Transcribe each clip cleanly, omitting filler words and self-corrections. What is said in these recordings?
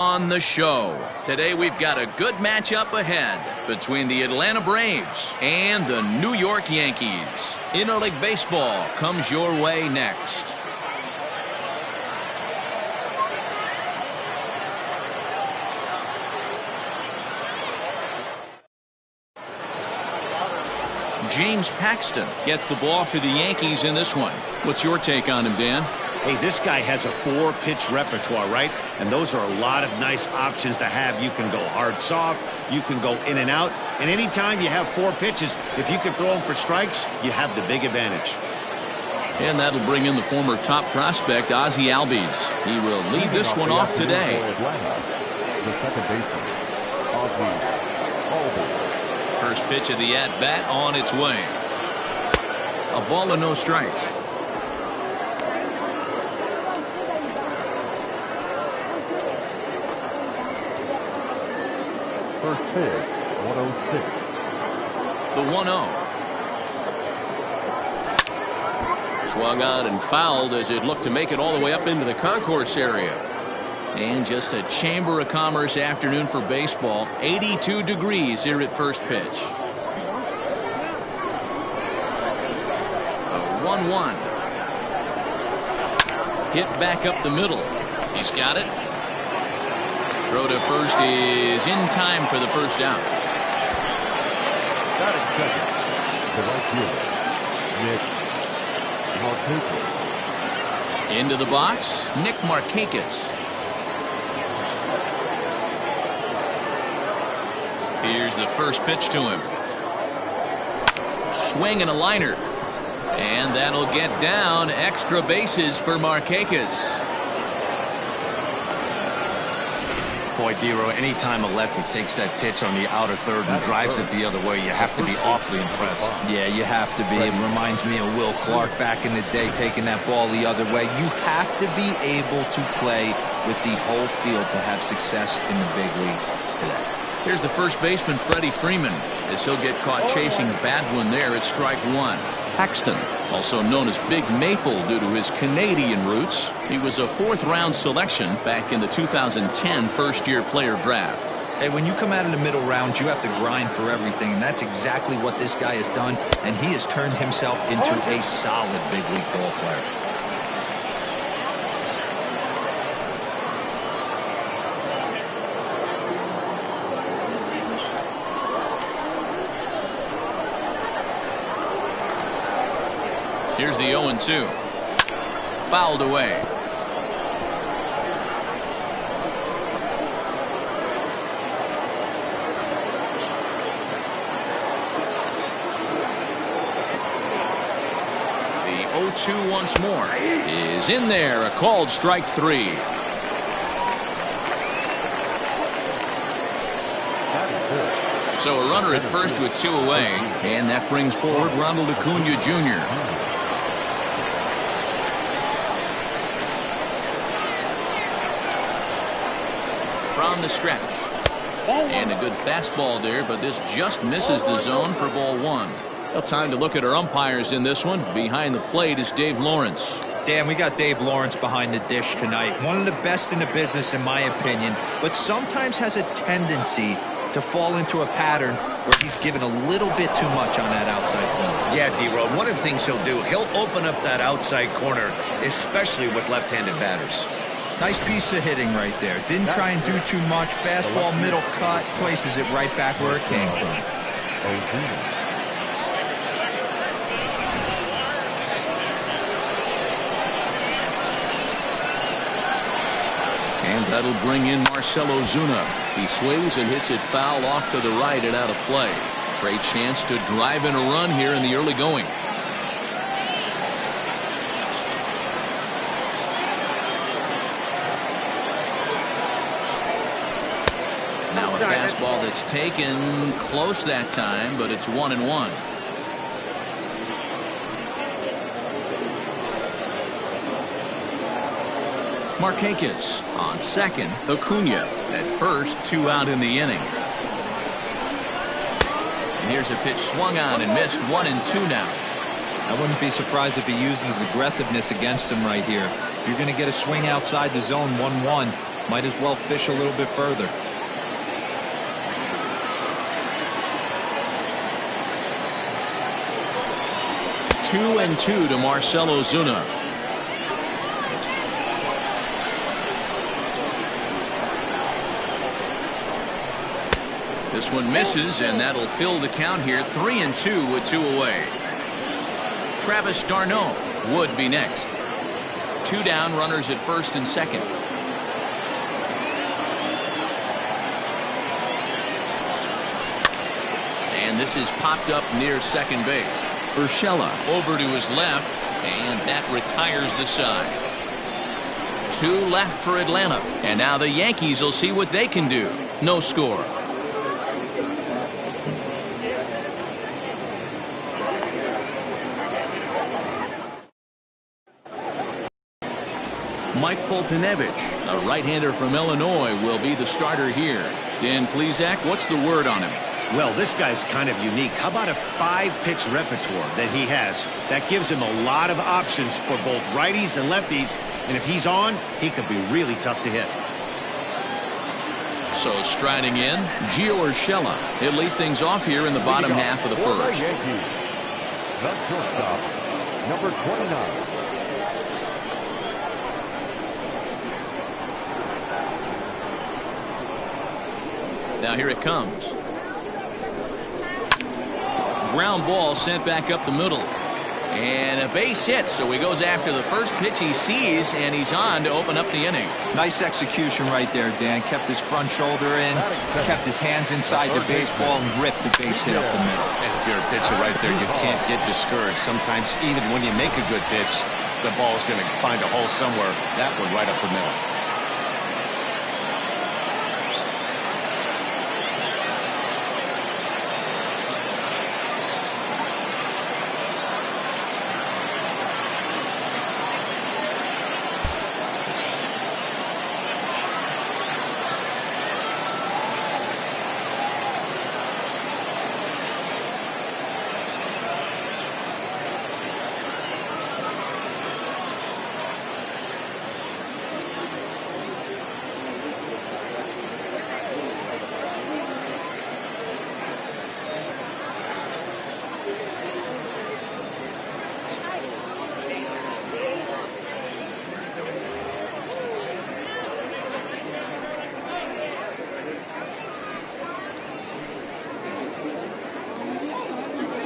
On the show today, we've got a good matchup ahead between the Atlanta Braves and the New York Yankees. Interleague baseball comes your way next. James Paxton gets the ball for the Yankees in this one. What's your take on him, Dan? Hey, this guy has a 4-pitch repertoire, right? And those are a lot of nice options to have. You can go hard, soft. You can go in and out. And anytime you have 4 pitches, if you can throw them for strikes, you have the big advantage. And that'll bring in the former top prospect, Ozzie Albies. He will lead this one off today. The second baseman, Ozzie. First pitch of the at-bat on its way. A ball and no strikes. First pitch, 106. The 1-0. Swung on and fouled as it looked to make it all the way up into the concourse area. And just a Chamber of Commerce afternoon for baseball. 82 degrees here at first pitch. A 1-1. Hit back up the middle. He's got it. Throw to first is in time for the first down. Batting second, the right fielder, Nick Markakis. Into the box, Nick Markakis. Here's the first pitch to him. Swing and a liner. And that'll get down. Extra bases for Markakis. Boy, Dero, anytime a lefty takes that pitch on the outer third and drives it the other way, you have to be awfully impressed. Yeah, you have to be. It reminds me of Will Clark back in the day taking that ball the other way. You have to be able to play with the whole field to have success in the big leagues today. Here's the first baseman, Freddie Freeman, as he'll get caught chasing a bad one there at strike 1. Paxton, also known as Big Maple due to his Canadian roots. He was a 4th-round selection back in the 2010 first-year player draft. Hey, when you come out of the middle rounds, you have to grind for everything, and that's exactly what this guy has done, and he has turned himself into a solid big league ball player. Here's the 0-2. Fouled away. The 0-2 once more is in there. A called strike 3. So a runner at first with 2 away. And that brings forward Ronald Acuna Jr. From the stretch. And a good fastball there, but this just misses the zone for ball 1. Well, time to look at our umpires in this one. Behind the plate is Dave Lawrence. Dan, we got Dave Lawrence behind the dish tonight. One of the best in the business, in my opinion, but sometimes has a tendency to fall into a pattern where he's given a little bit too much on that outside corner. Yeah, D-Road, one of the things he'll do, he'll open up that outside corner, especially with left-handed batters. Nice piece of hitting right there. Didn't try and do too much. Fastball, middle cut, places it right back where it came from. And that'll bring in Marcell Ozuna. He swings and hits it foul off to the right and out of play. Great chance to drive in a run here in the early going. Now a fastball that's taken close that time, but it's 1-1. Markakis on second. Acuna at first. 2 out in the inning. And here's a pitch swung on and missed. 1-2 now. I wouldn't be surprised if he uses aggressiveness against him right here. If you're going to get a swing outside the zone 1-1, Might as well fish a little bit further. Two and two to Marcell Ozuna. This one misses, and that'll fill the count here. 3-2 with two away. Travis d'Arnaud would be next. Two down, runners at first and second. And this is popped up near second base. Urshela over to his left, and that retires the side. Two left for Atlanta, and now the Yankees will see what they can do. No score. Mike Foltynewicz, a right-hander from Illinois, will be the starter here. Dan Plesac, what's the word on him? Well, this guy's kind of unique. How about a 5-pitch repertoire that he has? That gives him a lot of options for both righties and lefties, and if he's on, he could be really tough to hit. So striding in, Gio Urshela. He'll lead things off here in the bottom half of the first. The shortstop, number 29. Now here it comes. Ground ball sent back up the middle. And a base hit, so he goes after the first pitch he sees, and he's on to open up the inning. Nice execution right there, Dan. Kept his front shoulder in, kept his hands inside the baseball, and ripped the base hit up the middle. And if you're a pitcher right there, you can't get discouraged. Sometimes even when you make a good pitch, the ball's going to find a hole somewhere. That one right up the middle.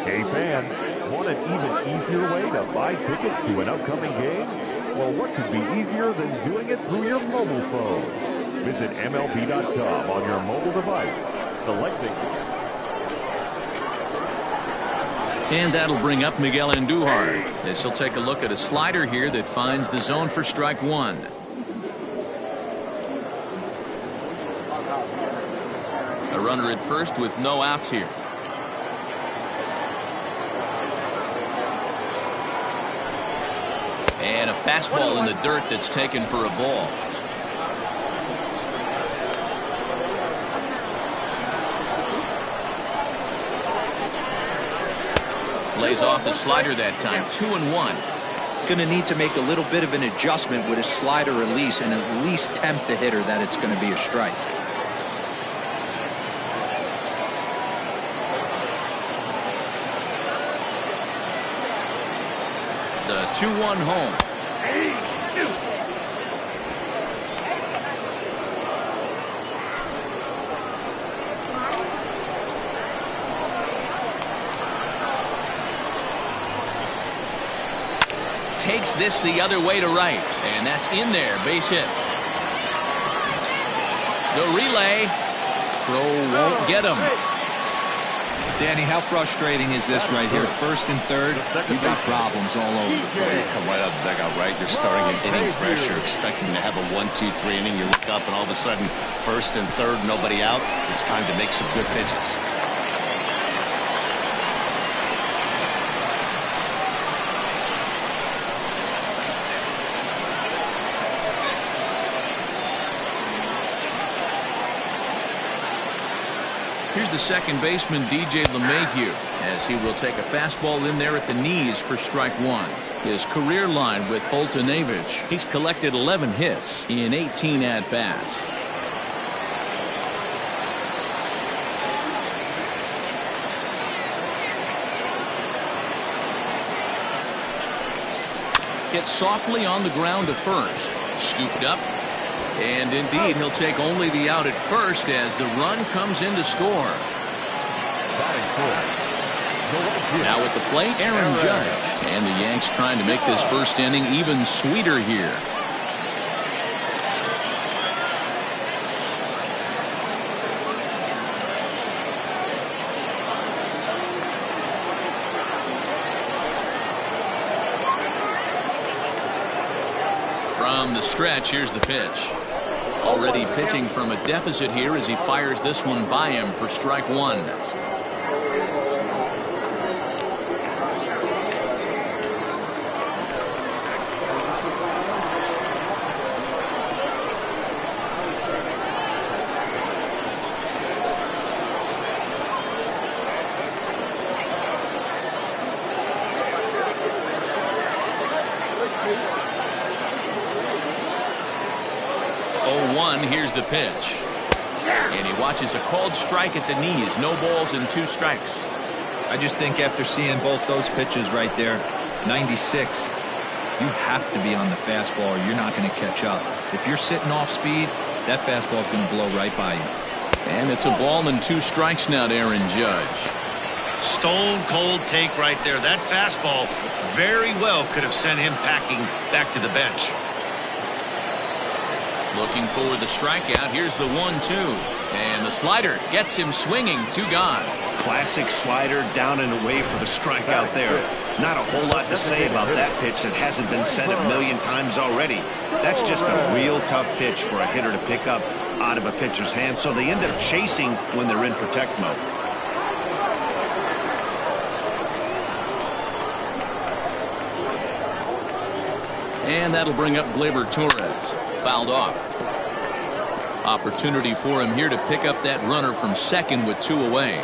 Hey fans, want an even easier way to buy tickets to an upcoming game? Well, what could be easier than doing it through your mobile phone? Visit MLB.com on your mobile device. Selecting. And that'll bring up Miguel Andujar, as he'll take a look at a slider here that finds the zone for strike one. A runner at first with no outs here. And a fastball in the dirt that's taken for a ball. Lays off the slider that time. 2-1. Going to need to make a little bit of an adjustment with his slider release and at least tempt the hitter that it's going to be a strike. The 2-1 home. Takes this the other way to right, and that's in there. Base hit. The relay. Throw won't get him. Danny, how frustrating is this right here? First and third, you got problems all over the place. Come right out of the dugout, right? You're starting an inning fresh. You're expecting to have a 1-2-3 inning. You look up, and all of a sudden, first and third, nobody out. It's time to make some good pitches. Here's the second baseman, DJ LeMahieu, as he will take a fastball in there at the knees for strike one. His career line with Fultonavich. He's collected 11 hits in 18 at-bats. Hit softly on the ground to first. Scooped up. And indeed, he'll take only the out at first as the run comes in to score. Now at the plate, Aaron Judge. And the Yanks trying to make this first inning even sweeter here. From the stretch, here's the pitch. Already pitching from a deficit here as he fires this one by him for strike one. Here's the pitch. And he watches a called strike at the knees. No balls and 2 strikes. I just think after seeing both those pitches right there, 96, you have to be on the fastball or you're not going to catch up. If you're sitting off speed, that fastball is going to blow right by you. And it's a ball and 2 strikes now to Aaron Judge. Stone cold take right there. That fastball very well could have sent him packing back to the bench. Looking for the strikeout. Here's the 1-2. And the slider gets him swinging. 2 gone. Classic slider down and away for the strikeout there. Not a whole lot to say about that pitch that hasn't been said a million times already. That's just a real tough pitch for a hitter to pick up out of a pitcher's hand. So they end up chasing when they're in protect mode. And that'll bring up Gleyber Torres. Fouled off. Opportunity for him here to pick up that runner from second with 2 away.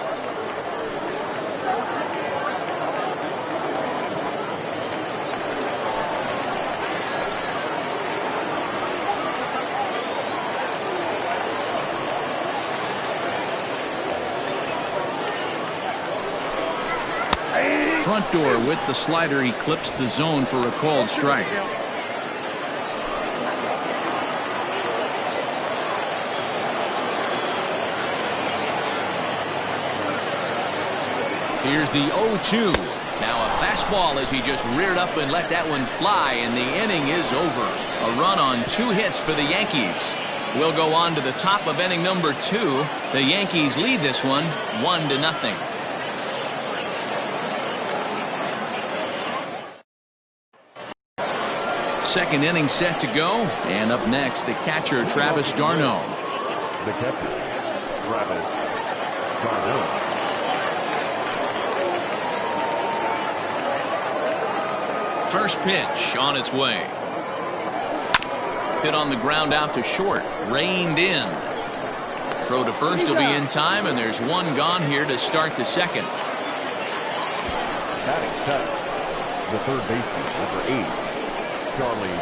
Front door with the slider. He clips the zone for a called strike. Here's the 0-2. Now a fastball as he just reared up and let that one fly, and the inning is over. A run on 2 hits for the Yankees. We'll go on to the top of inning number 2. The Yankees lead this one 1-0. Second inning set to go, and up next the catcher Travis d'Arnaud. The catcher, Travis d'Arnaud. First pitch on its way. Hit on the ground out to short. Reined in. Throw to first will be in time, and there's 1 gone here to start the second. Batting cut. The third baseman, number 8, Charlie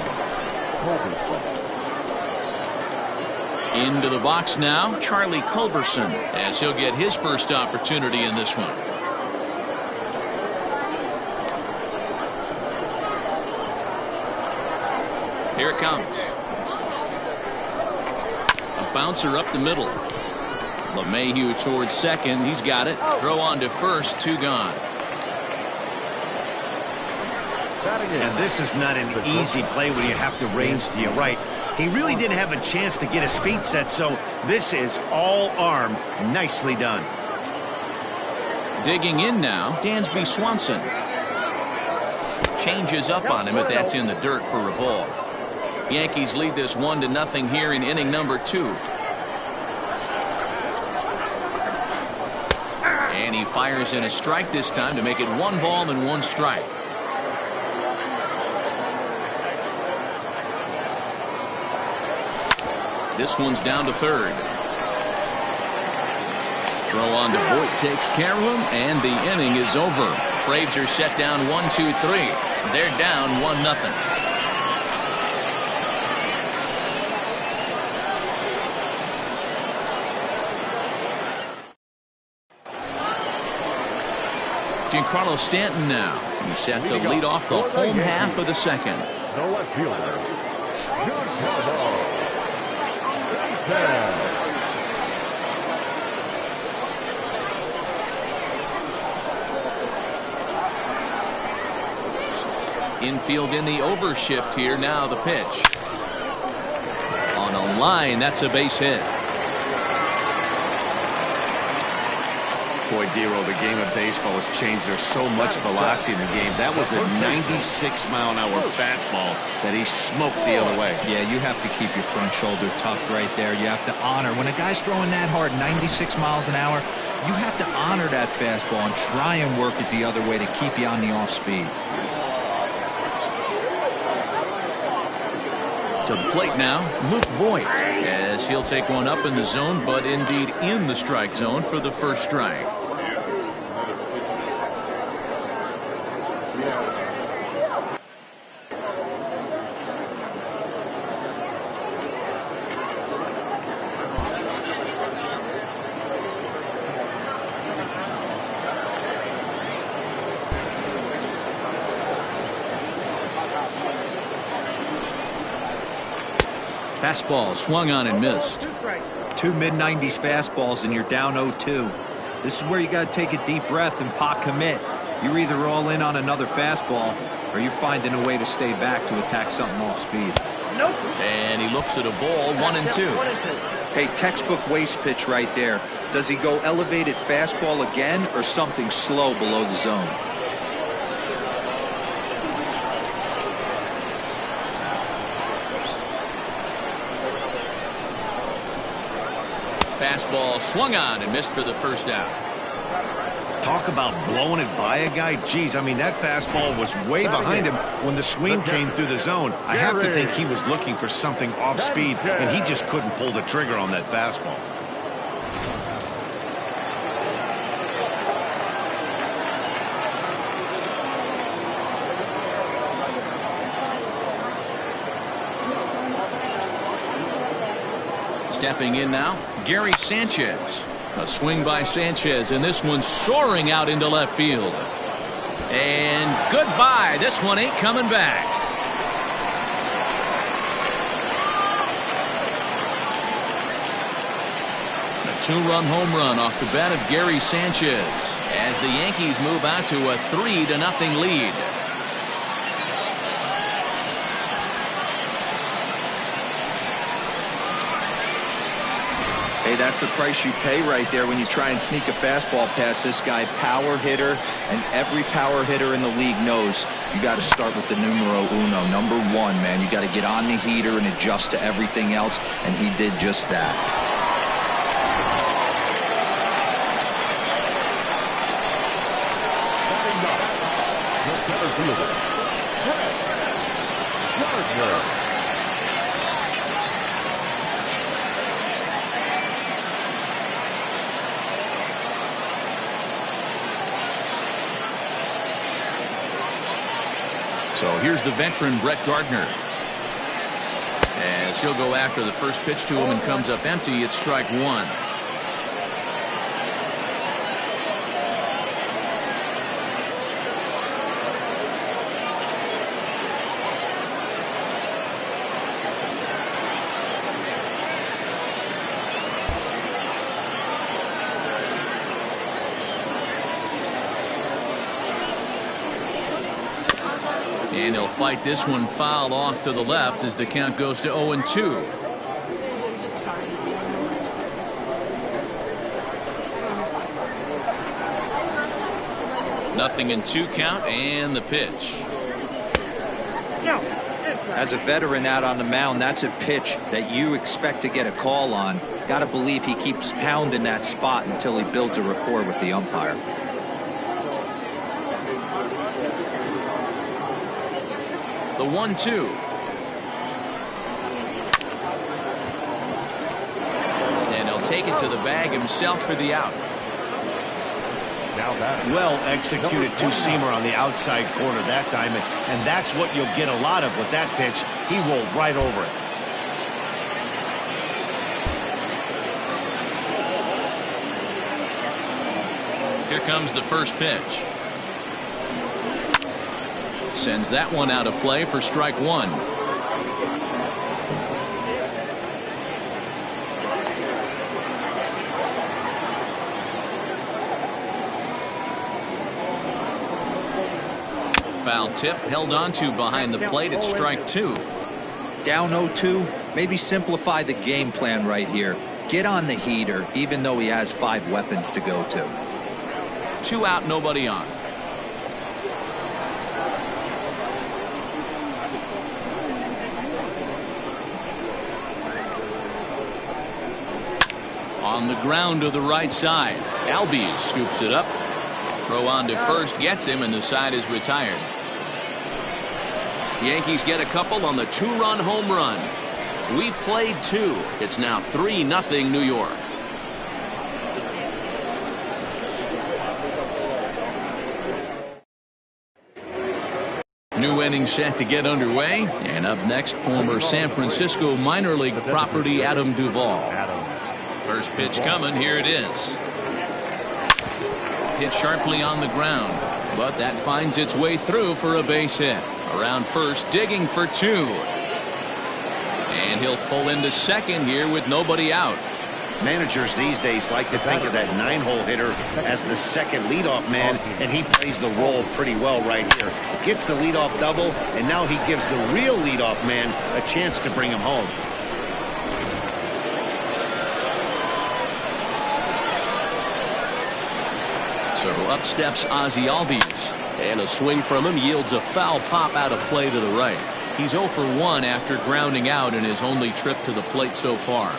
Culberson. Into the box now, Charlie Culberson, as he'll get his first opportunity in this one. Here it comes. A bouncer up the middle. LeMahieu towards second. He's got it. Throw on to first. 2 gone. And this is not an easy play when you have to range to your right. He really didn't have a chance to get his feet set, so this is all arm. Nicely done. Digging in now, Dansby Swanson. Changes up on him, but that's in the dirt for a ball. Yankees lead this 1-0 here in inning number 2. And he fires in a strike this time to make it 1 ball and 1 strike. This one's down to third. Throw on to Voit takes care of him, and the inning is over. Braves are set down 1-2-3. They're down 1-0. Giancarlo Stanton now. He's set to lead off the home half of the second. The left fielder, Giancarlo Stanton. Infield in the overshift here. Now the pitch. On a line, that's a base hit. Boy, Dero, the game of baseball has changed. There's so much velocity in the game. That was a 96-mile-an-hour fastball that he smoked the other way. Yeah, you have to keep your front shoulder tucked right there. You have to honor. When a guy's throwing that hard, 96 miles an hour, you have to honor that fastball and try and work it the other way to keep you on the off speed. To the plate now, Luke Voigt, as he'll take one up in the zone, but indeed in the strike zone for the first strike. Fastball swung on and missed. Two mid-90s fastballs and you're down 0-2. This is where you got to take a deep breath and pot commit. You're either all in on another fastball or you're finding a way to stay back to attack something off speed. And he looks at a ball, 1-2. Hey, textbook waste pitch right there. Does he go elevated fastball again or something slow below the zone? Fastball swung on and missed for the first out. Talk about blowing it by a guy. Geez, I mean, that fastball was way behind him when the swing came through the zone. I have to think he was looking for something off speed, and he just couldn't pull the trigger on that fastball. Stepping in now, Gary Sanchez. A swing by Sanchez, and this one soaring out into left field. And goodbye. This one ain't coming back. A two-run home run off the bat of Gary Sanchez as the Yankees move out to a 3-0 lead. Hey, that's the price you pay right there when you try and sneak a fastball past this guy. Power hitter, and every power hitter in the league knows you got to start with the numero uno, number one, man. You got to get on the heater and adjust to everything else, and he did just that. So here's the veteran Brett Gardner. As he'll go after the first pitch to him and comes up empty, it's strike one. And he'll fight this one foul off to the left as the count goes to 0-2. Nothing in two count and the pitch. As a veteran out on the mound, that's a pitch that you expect to get a call on. Got to believe he keeps pounding that spot until he builds a rapport with the umpire. The 1-2. And he'll take it to the bag himself for the out. Now that Well executed two-seamer on the outside corner that time, and that's what you'll get a lot of with that pitch. He rolled right over it. Here comes the first pitch. Sends that one out of play for strike one. Foul tip held onto behind the plate at strike two. Down 0-2, maybe simplify the game plan right here. Get on the heater, even though he has 5 weapons to go to. 2 out, nobody on. On the ground to the right side. Albies scoops it up. Throw on to first gets him, and the side is retired. Yankees get a couple on the 2-run home run. We've played 2. It's now 3-0 New York. New inning set to get underway. And up next, former San Francisco minor league property Adam Duvall. First pitch coming. Here it is. Hit sharply on the ground, but that finds its way through for a base hit. Around first, digging for 2. And he'll pull into second here with nobody out. Managers these days like to think of that 9-hole hitter as the second leadoff man, and he plays the role pretty well right here. Gets the leadoff double, and now he gives the real leadoff man a chance to bring him home. So up steps Ozzie Albies, and a swing from him yields a foul pop out of play to the right. He's 0 for 1 after grounding out in his only trip to the plate so far.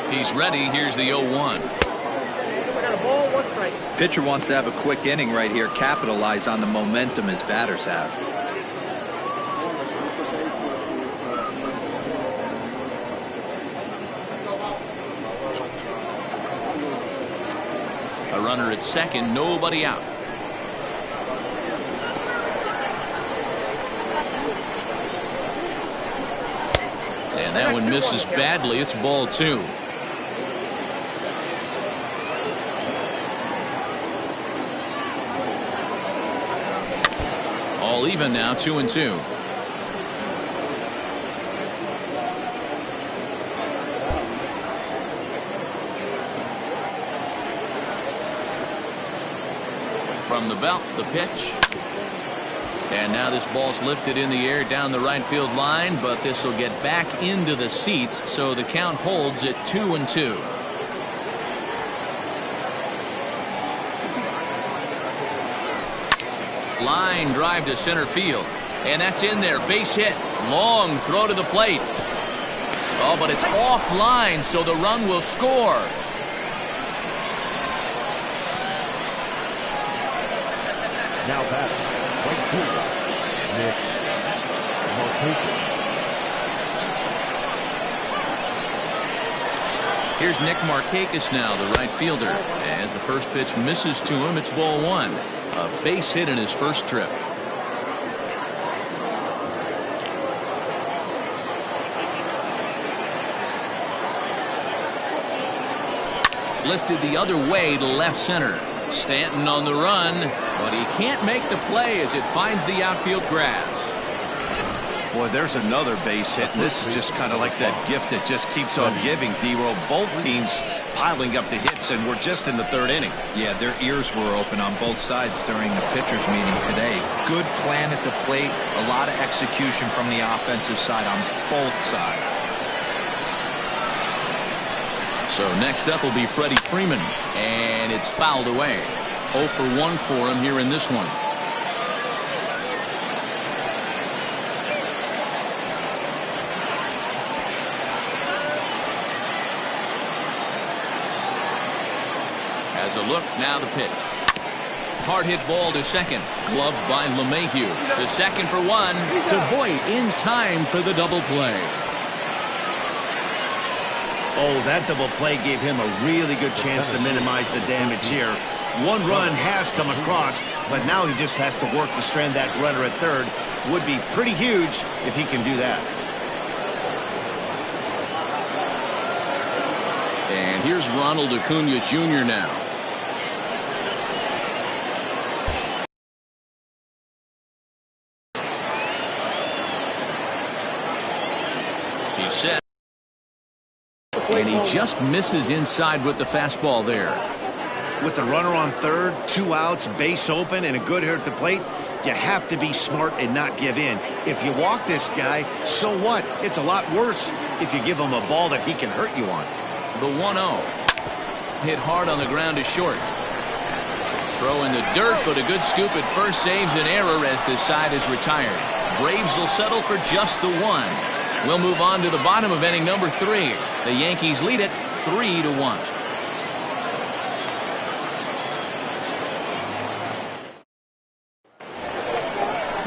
He's ready. Here's the 0-1. Pitcher wants to have a quick inning right here, capitalize on the momentum his batters have. A runner at second, nobody out. And that one misses badly. It's ball 2. All even now, 2-2. From the belt, the pitch. And now this ball's lifted in the air down the right field line, but this will get back into the seats, so the count holds at 2-2. Line drive to center field, and that's in there. Base hit. Long throw to the plate. Oh, but it's offline, so the run will score. now batting, right fielder, Nick Markakis. Here's Nick Markakis now, the right fielder. As the first pitch misses to him, it's ball 1. A base hit in his first trip. Lifted the other way to left center. Stanton on the run, but he can't make the play as it finds the outfield grass. Boy, there's another base hit, and this is just kind of like that gift that just keeps on giving, D-Roll. Both teams piling up the hits, and we're just in the third inning. Yeah, their ears were open on both sides during the pitchers meeting today. Good plan at the plate, a lot of execution from the offensive side on both sides. So next up will be Freddie Freeman, and it's fouled away. 0 for 1 for him here in this one. As a look, now the pitch. Hard hit ball to second, gloved by LeMahieu. The second for 1 to Voit in time for the double play. Oh, that double play gave him a really good chance to minimize the damage here. One run has come across, but now he just has to work to strand that runner at third. Would be pretty huge if he can do that. And here's Ronald Acuna Jr. now. He's set. And he just misses inside with the fastball there. With the runner on third, 2 outs, base open, and a good hitter at the plate, you have to be smart and not give in. If you walk this guy, so what? It's a lot worse if you give him a ball that he can hurt you on. The 1-0. Hit hard on the ground to short. Throw in the dirt, but a good scoop at first saves an error as this side is retired. Braves will settle for just the 1. We'll move on to the bottom of inning number 3. The Yankees lead it 3-1.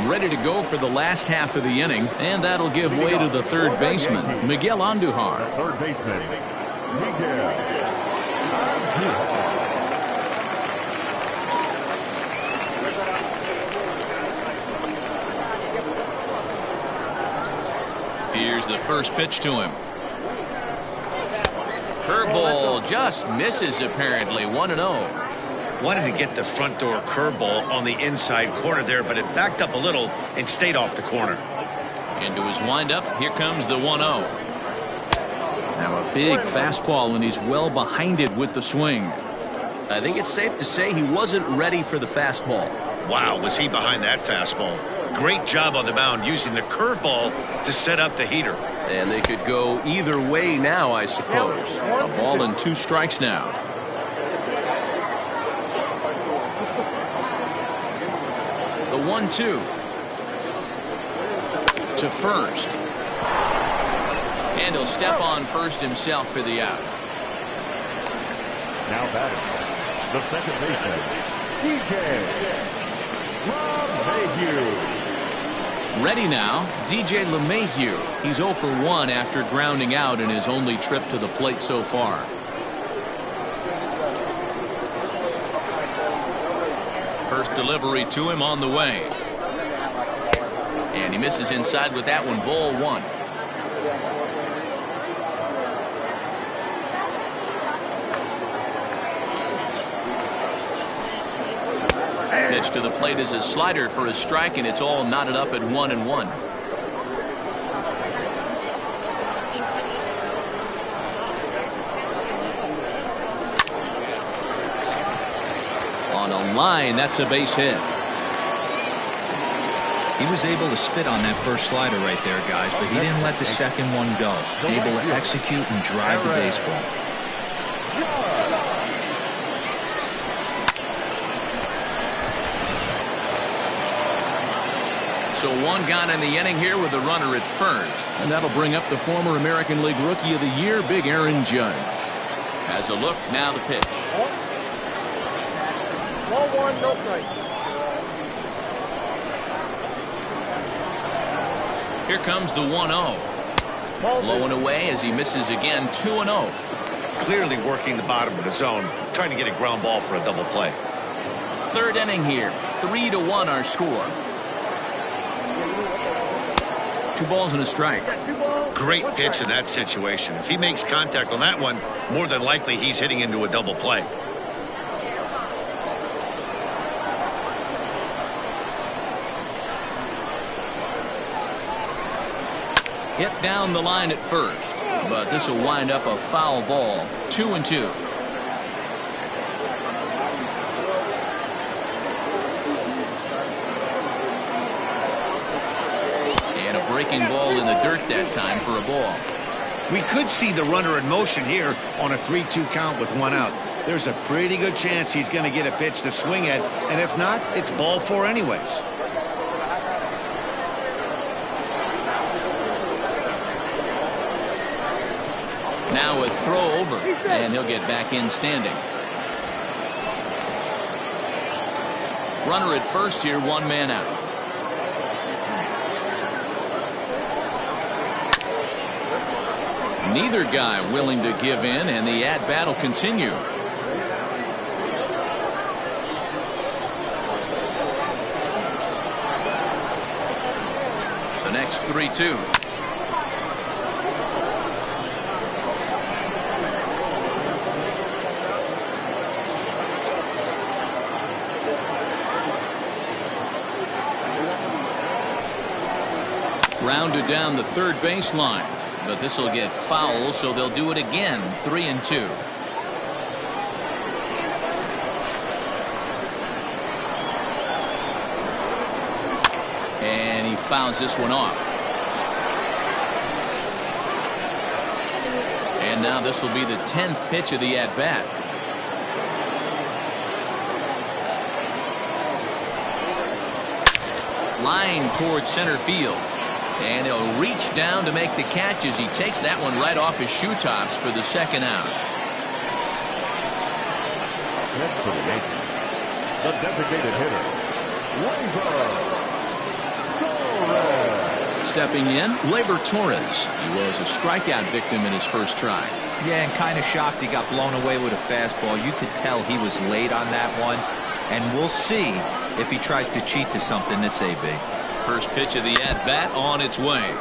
Ready to go for the last half of the inning, and that'll give way to the third baseman, Miguel Andujar. Third baseman, Miguel Andujar. Here's the first pitch to him. Curveball just misses apparently. 1-0. Wanted to get the front door curveball on the inside corner there, but it backed up a little and stayed off the corner. Into his windup, here comes the 1-0. Now a big fastball, and he's well behind it with the swing. I think it's safe to say he wasn't ready for the fastball. Wow, was he behind that fastball. Great job on the mound using the curveball to set up the heater. And they could go either way now, I suppose. A ball and 2 strikes now. The 1-2 to first, and he'll step on first himself for the out. Now batting, the second baseman, DJ LeMahieu. Ready now, DJ LeMahieu. He's 0 for 1 after grounding out in his only trip to the plate so far. First delivery to him on the way. And he misses inside with that one. Ball 1. Pitch to the plate is a slider for a strike, and it's all knotted up at 1-1. On a line, that's a base hit. He was able to spit on that first slider right there, guys, but he didn't let the second one go. Able to execute and drive the baseball. So 1 gone in the inning here with a runner at first. And that'll bring up the former American League Rookie of the Year, Big Aaron Judge. Has a look, now the pitch. Ball 1, no strike. Here comes the 1-0. Blowing away as he misses again. 2-0. Clearly working the bottom of the zone, trying to get a ground ball for a double play. Third inning here. 3-1 our score. 2 balls and a strike. Great pitch in that situation. If he makes contact on that one, more than likely he's hitting into a double play. Hit down the line at first, but this will wind up a foul ball. 2-2. And a breaking ball in the dirt that time for a ball. We could see the runner in motion here on a 3-2 count with 1 out. There's a pretty good chance he's going to get a pitch to swing at, and if not, it's ball 4 anyways. Now a throw over, and he'll get back in standing. Runner at first here, 1 man out. Neither guy willing to give in, and the at-bat will continue. The next 3-2. Grounded down the third baseline, but this will get foul, so they'll do it again. 3-2. And he fouls this one off. And now this will be the 10th pitch of the at-bat. Line towards center field. And he'll reach down to make the catch as he takes that one right off his shoe tops for the second out. Next for the Yankees, the designated hitter, Torres. Stepping in, Labor Torres. He was a strikeout victim in his first try. Yeah, and kind of shocked he got blown away with a fastball. You could tell he was late on that one. And we'll see if he tries to cheat to something this AB. First pitch of the at-bat on its way.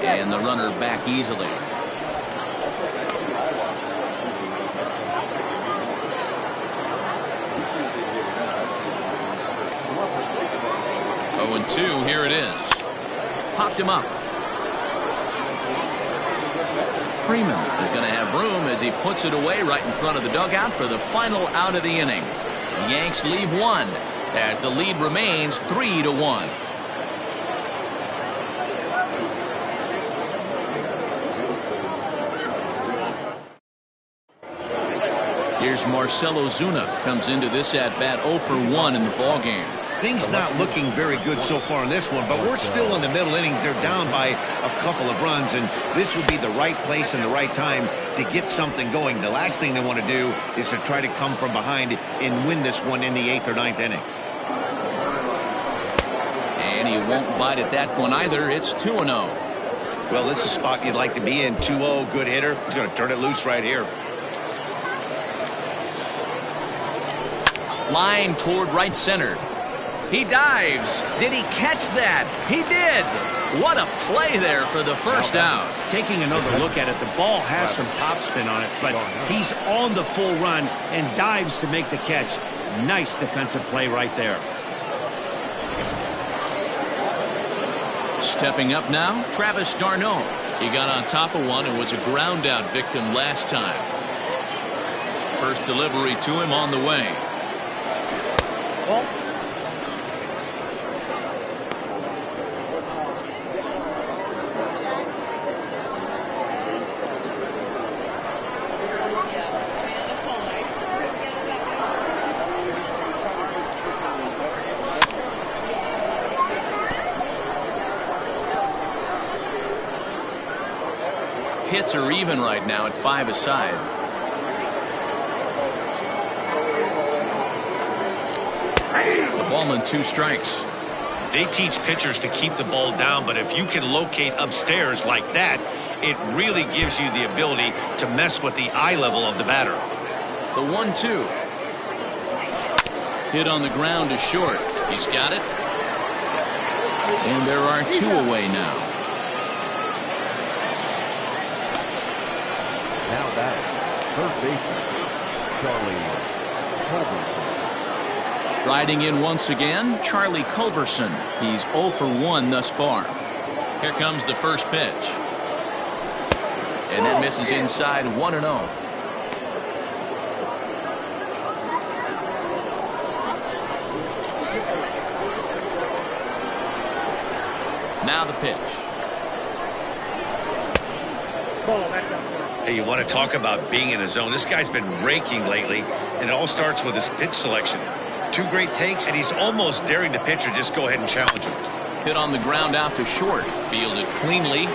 And the runner back easily. Oh, and 2, here it is. Popped him up. Freeman is going to have room as he puts it away right in front of the dugout for the final out of the inning. The Yanks leave one as the lead remains 3-1. Here's Marcell Ozuna, comes into this at-bat 0 for 1 in the ballgame. Things not looking very good so far in this one, but we're still in the middle innings. They're down by a couple of runs, and this would be the right place and the right time to get something going. The last thing they want to do is to try to come from behind and win this one in the 8th or 9th inning. And he won't bite at that one either. It's 2-0. Well, this is a spot you'd like to be in. 2-0, good hitter. He's going to turn it loose right here. Line toward right center. He dives. Did he catch that? He did. What a play there for the first out. Taking another look at it, the ball has some topspin on it, but he's on the full run and dives to make the catch. Nice defensive play right there. Stepping up now, Travis d'Arnaud. He got on top of one and was a ground out victim last time. First delivery to him on the way. Hits are even right now at 5 aside. The ball and 2 strikes. They teach pitchers to keep the ball down, but if you can locate upstairs like that, it really gives you the ability to mess with the eye level of the batter. The 1-2. Hit on the ground is short. He's got it. And there are 2 away now. Now batting, third baseman, Charlie Culberson. Striding in once again, Charlie Culberson. He's 0 for 1 thus far. Here comes the first pitch. And that misses inside 1-0. Now the pitch. Ball, that's up. Hey, you want to talk about being in a zone? This guy's been raking lately, and it all starts with his pitch selection. 2 great takes, and he's almost daring the pitcher just go ahead and challenge him. Hit on the ground out to short. Fielded cleanly.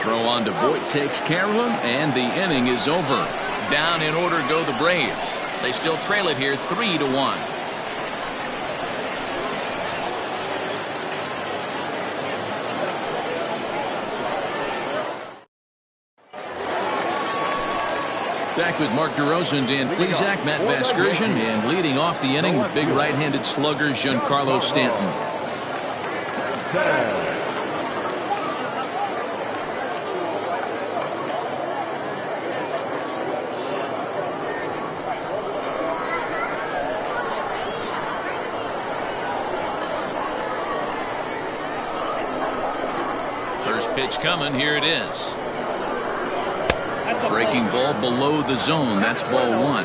Throw on to Voit takes care of him, and the inning is over. Down in order go the Braves. They still trail it here 3-1. Back with Mark DeRosa and Dan Plesac, Matt Vasgersian, and leading off the inning, big right-handed slugger Giancarlo Stanton. First pitch coming, here it is. Breaking ball below the zone. That's ball 1.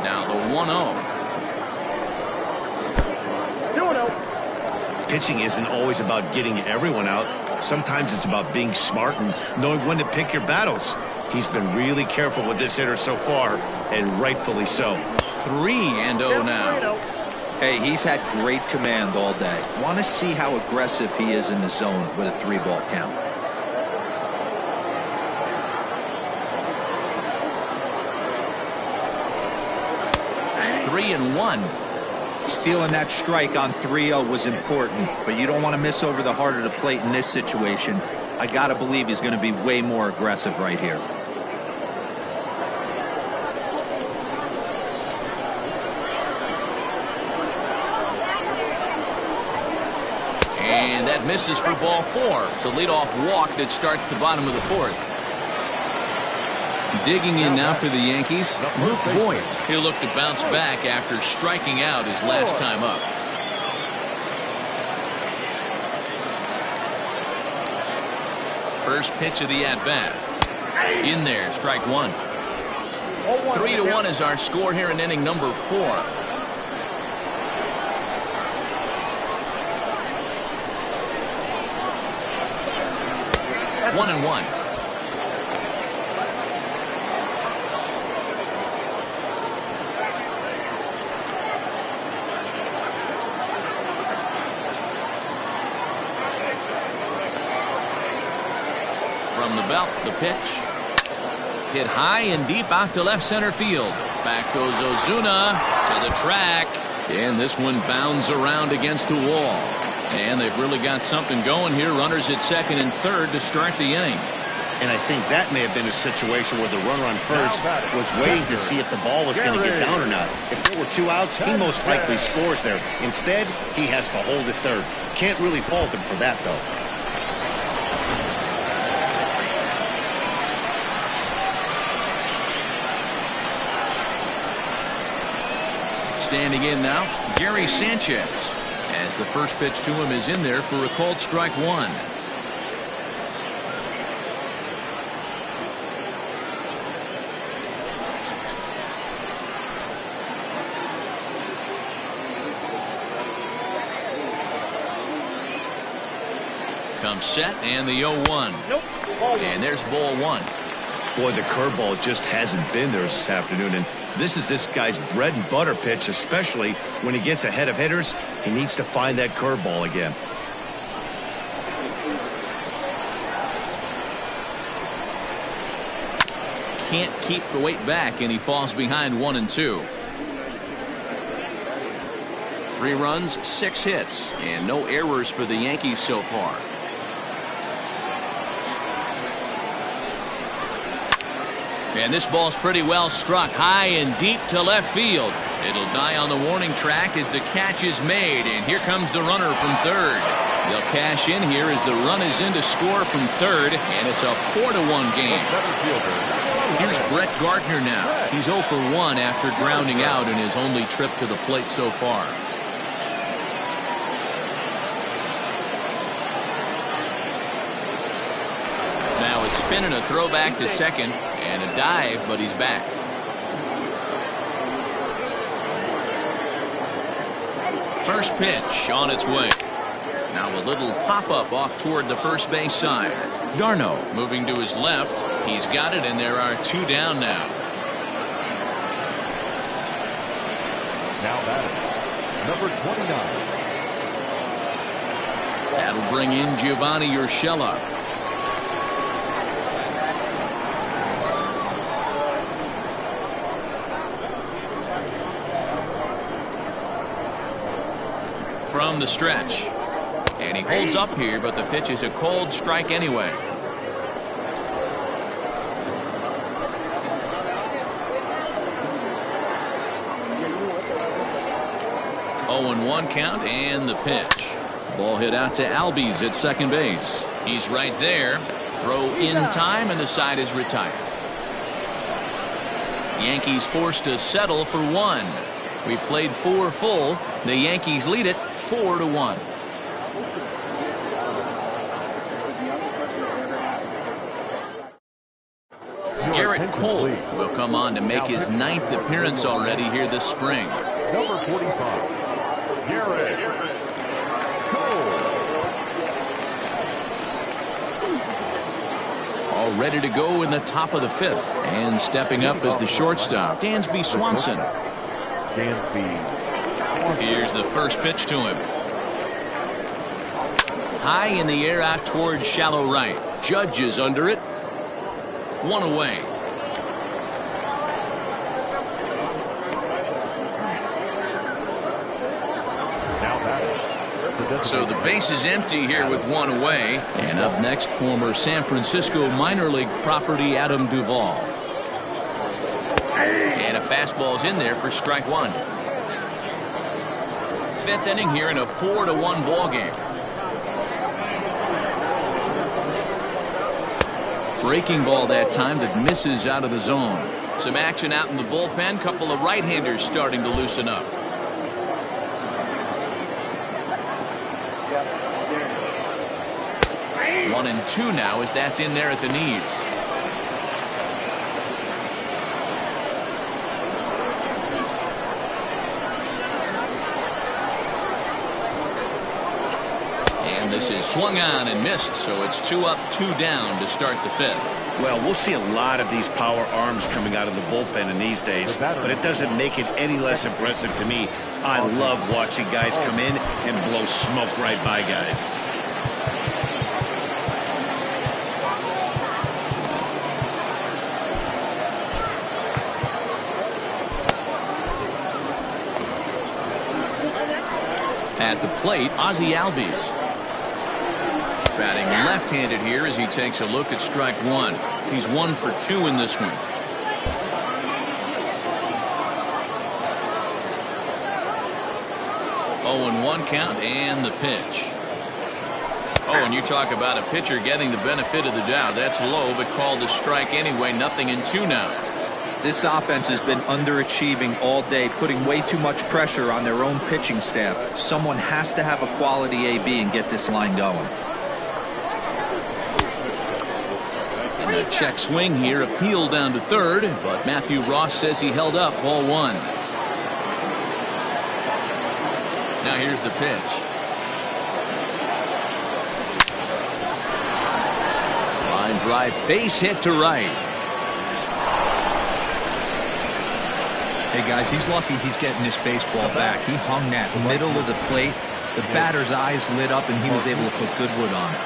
Now the 1-0. Pitching isn't always about getting everyone out. Sometimes it's about being smart and knowing when to pick your battles. He's been really careful with this hitter so far, and rightfully so. 3-0 now. Hey, he's had great command all day. Want to see how aggressive he is in the zone with a 3-ball count. Three and 1. Stealing that strike on 3-0 was important, but you don't want to miss over the heart of the plate in this situation. I got to believe he's going to be way more aggressive right here. And that misses for ball 4. It's a leadoff walk that starts the bottom of the 4th. Digging in now for the Yankees, Luke Voit. He'll look to bounce back after striking out his last time up. First pitch of the at-bat. In there, strike 1. 3-1 is our score here in inning number 4. 1-1. From the belt, the pitch. Hit high and deep out to left center field. Back goes Ozuna to the track. And this one bounds around against the wall. And they've really got something going here. Runners at second and third to start the inning. And I think that may have been a situation where the runner on first was waiting to see if the ball was going to get down or not. If there were 2 outs, he most likely scores there. Instead, he has to hold it third. Can't really fault him for that, though. Standing in now, Gary Sanchez. As the first pitch to him is in there for a called strike 1. Comes set and the 0-1. And there's ball 1. Boy, the curveball just hasn't been there this afternoon, and this is this guy's bread and butter pitch, especially when he gets ahead of hitters. He needs to find that curveball again. Can't keep the weight back, and he falls behind 1-2. 3 runs, 6 hits, and no errors for the Yankees so far. And this ball's pretty well struck high and deep to left field. It'll die on the warning track as the catch is made, and here comes the runner from third. They'll cash in here as the run is in to score from third, and it's a 4-1 game. Here's Brett Gardner now. He's 0 for 1 after grounding out in his only trip to the plate so far. Now a spin and a throw back to second. And a dive, but he's back. First pitch on its way. Now a little pop-up off toward the first base side. Darno moving to his left. He's got it, and there are 2 down now. Now batting, number 29. That'll bring in Giovanni Urshela. From the stretch. And he holds up here, but the pitch is a called strike anyway. 0-1 count, and the pitch. Ball hit out to Albies at second base. He's right there. Throw in time, and the side is retired. Yankees forced to settle for 1. We played 4 full. The Yankees lead it 4-1. Garrett Cole will come on to make his 9th appearance already here this spring. Number 45, Garrett Cole. All ready to go in the top of the 5th. And stepping up is the shortstop, Dansby Swanson. Here's the first pitch to him. High in the air out towards shallow right. Judge is under it. 1 away. So the base is empty here with 1 away. And up next, former San Francisco minor league property Adam Duvall. And a fastball's in there for strike 1. 5th inning here in a 4-1 ball game. Breaking ball that time that misses out of the zone. Some action out in the bullpen. Couple of right-handers starting to loosen up. One and 2 now as that's in there at the knees. And this is swung on and missed, so it's 2 up, 2 down to start the 5th. Well, we'll see a lot of these power arms coming out of the bullpen in these days, but it doesn't make it any less impressive to me. I love watching guys come in and blow smoke right by guys. At the plate, Ozzie Albies. Batting left-handed here as he takes a look at strike 1. He's 1 for 2 in this one. 0-1 count, and the pitch. Oh, and you talk about a pitcher getting the benefit of the doubt. That's low, but called a strike anyway. 0-2 now. This offense has been underachieving all day, putting way too much pressure on their own pitching staff. Someone has to have a quality AB and get this line going. And a check swing here, appeal down to third, but Matthew Ross says he held up. Ball 1. Now here's the pitch. Line drive, base hit to right. Hey guys, he's lucky he's getting this baseball back. He hung that middle of the plate. The batter's eyes lit up and he was able to put good wood on it.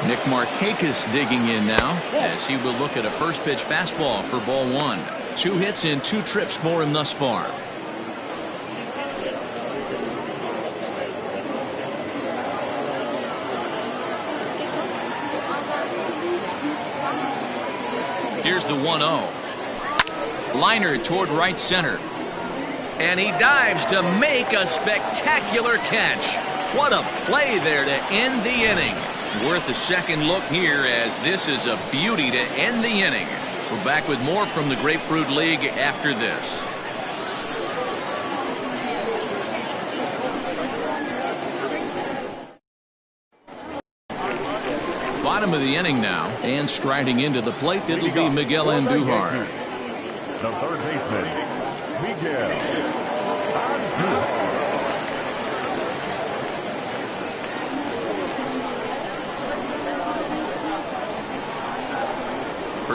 Nick Markakis digging in now as he will look at a first pitch fastball for ball 1. 2 hits in 2 trips for him thus far. Here's the 1-0. Liner toward right center. And he dives to make a spectacular catch. What a play there to end the inning. Worth a second look here as this is a beauty to end the inning. We're back with more from the Grapefruit League after this. Bottom of the inning now, and striding into the plate, it'll be Miguel Andujar. The third baseman, Miguel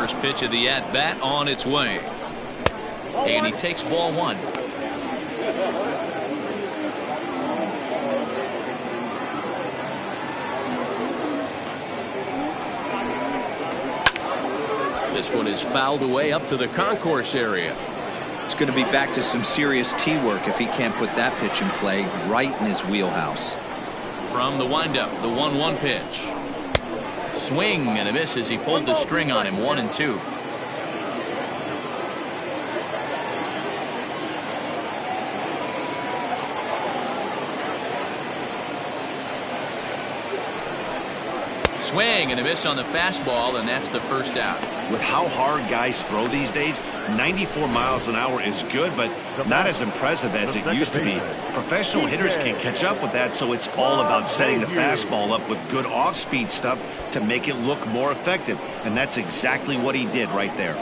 First pitch of the at-bat on its way. And he takes ball one. This one is fouled away up to the concourse area. It's going to be back to some serious tee work if he can't put that pitch in play right in his wheelhouse. From the windup, the 1-1 pitch. Swing and a miss as he pulled the string on him. 1-2. Swing and a miss on the fastball, and that's the first out. With how hard guys throw these days, 94 miles an hour is good, but not as impressive as it used to be. Professional hitters can catch up with that, so it's all about setting the fastball up with good off-speed stuff to make it look more effective, and that's exactly what he did right there.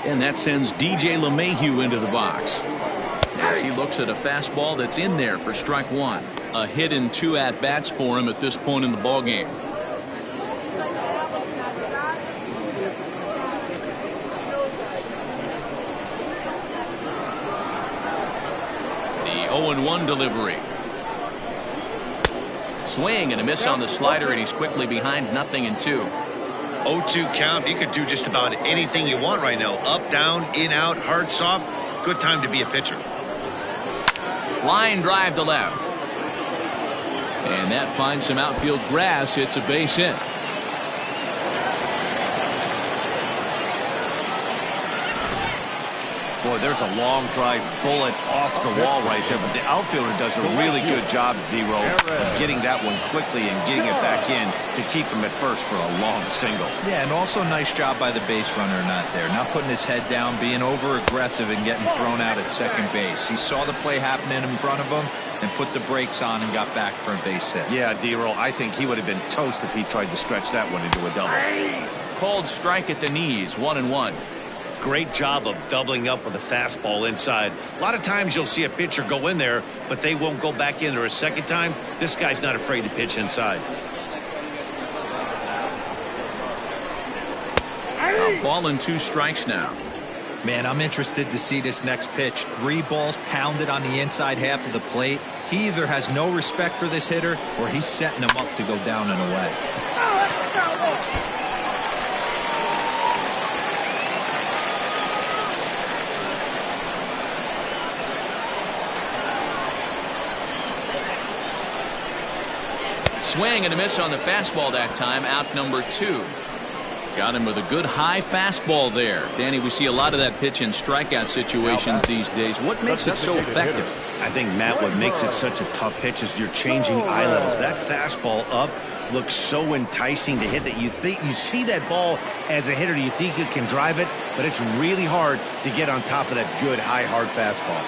And that sends DJ LeMahieu into the box as he looks at a fastball that's in there for strike one. A hit in 2 at-bats for him at this point in the ballgame. The 0-1 delivery. Swing and a miss on the slider, and he's quickly behind 0-2. 0-2 count. You could do just about anything you want right now. Up, down, in, out, hard, soft. Good time to be a pitcher. Line drive to left. And that finds some outfield grass. It's a base hit. Boy, there's a long drive bullet off the wall right there, but the outfielder does a really good job, D-Roll, of getting that one quickly and getting it back in to keep him at first for a long single. Yeah, and also nice job by the base runner not there. Not putting his head down, being over-aggressive and getting thrown out at second base. He saw the play happening in front of him and put the brakes on and got back for a base hit. Yeah, D-Roll, I think he would have been toast if he tried to stretch that one into a double. Called strike at the knees. 1-1. Great job of doubling up with a fastball inside. A lot of times you'll see a pitcher go in there, but they won't go back in there a second time. This guy's not afraid to pitch inside. A ball and 2 strikes now. Man, I'm interested to see this next pitch. 3 balls pounded on the inside half of the plate. He either has no respect for this hitter or he's setting him up to go down and away. Swing and a miss on the fastball that time. Out 2. Got him with a good high fastball there. Danny, we see a lot of that pitch in strikeout situations these days. What makes it so effective? I think, Matt, what makes it such a tough pitch is you're changing eye levels. That fastball up looks so enticing to hit that you see that ball as a hitter, you think you can drive it, but it's really hard to get on top of that good high hard fastball.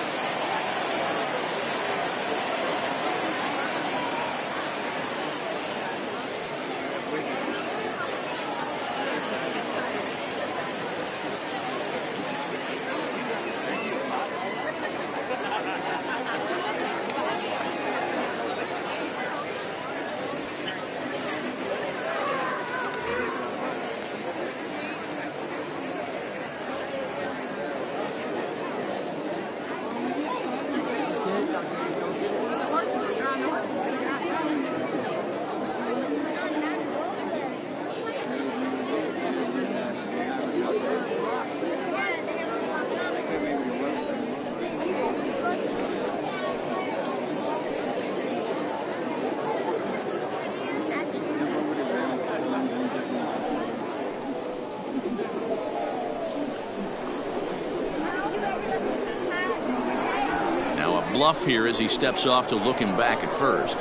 bluff here as he steps off to look him back at first.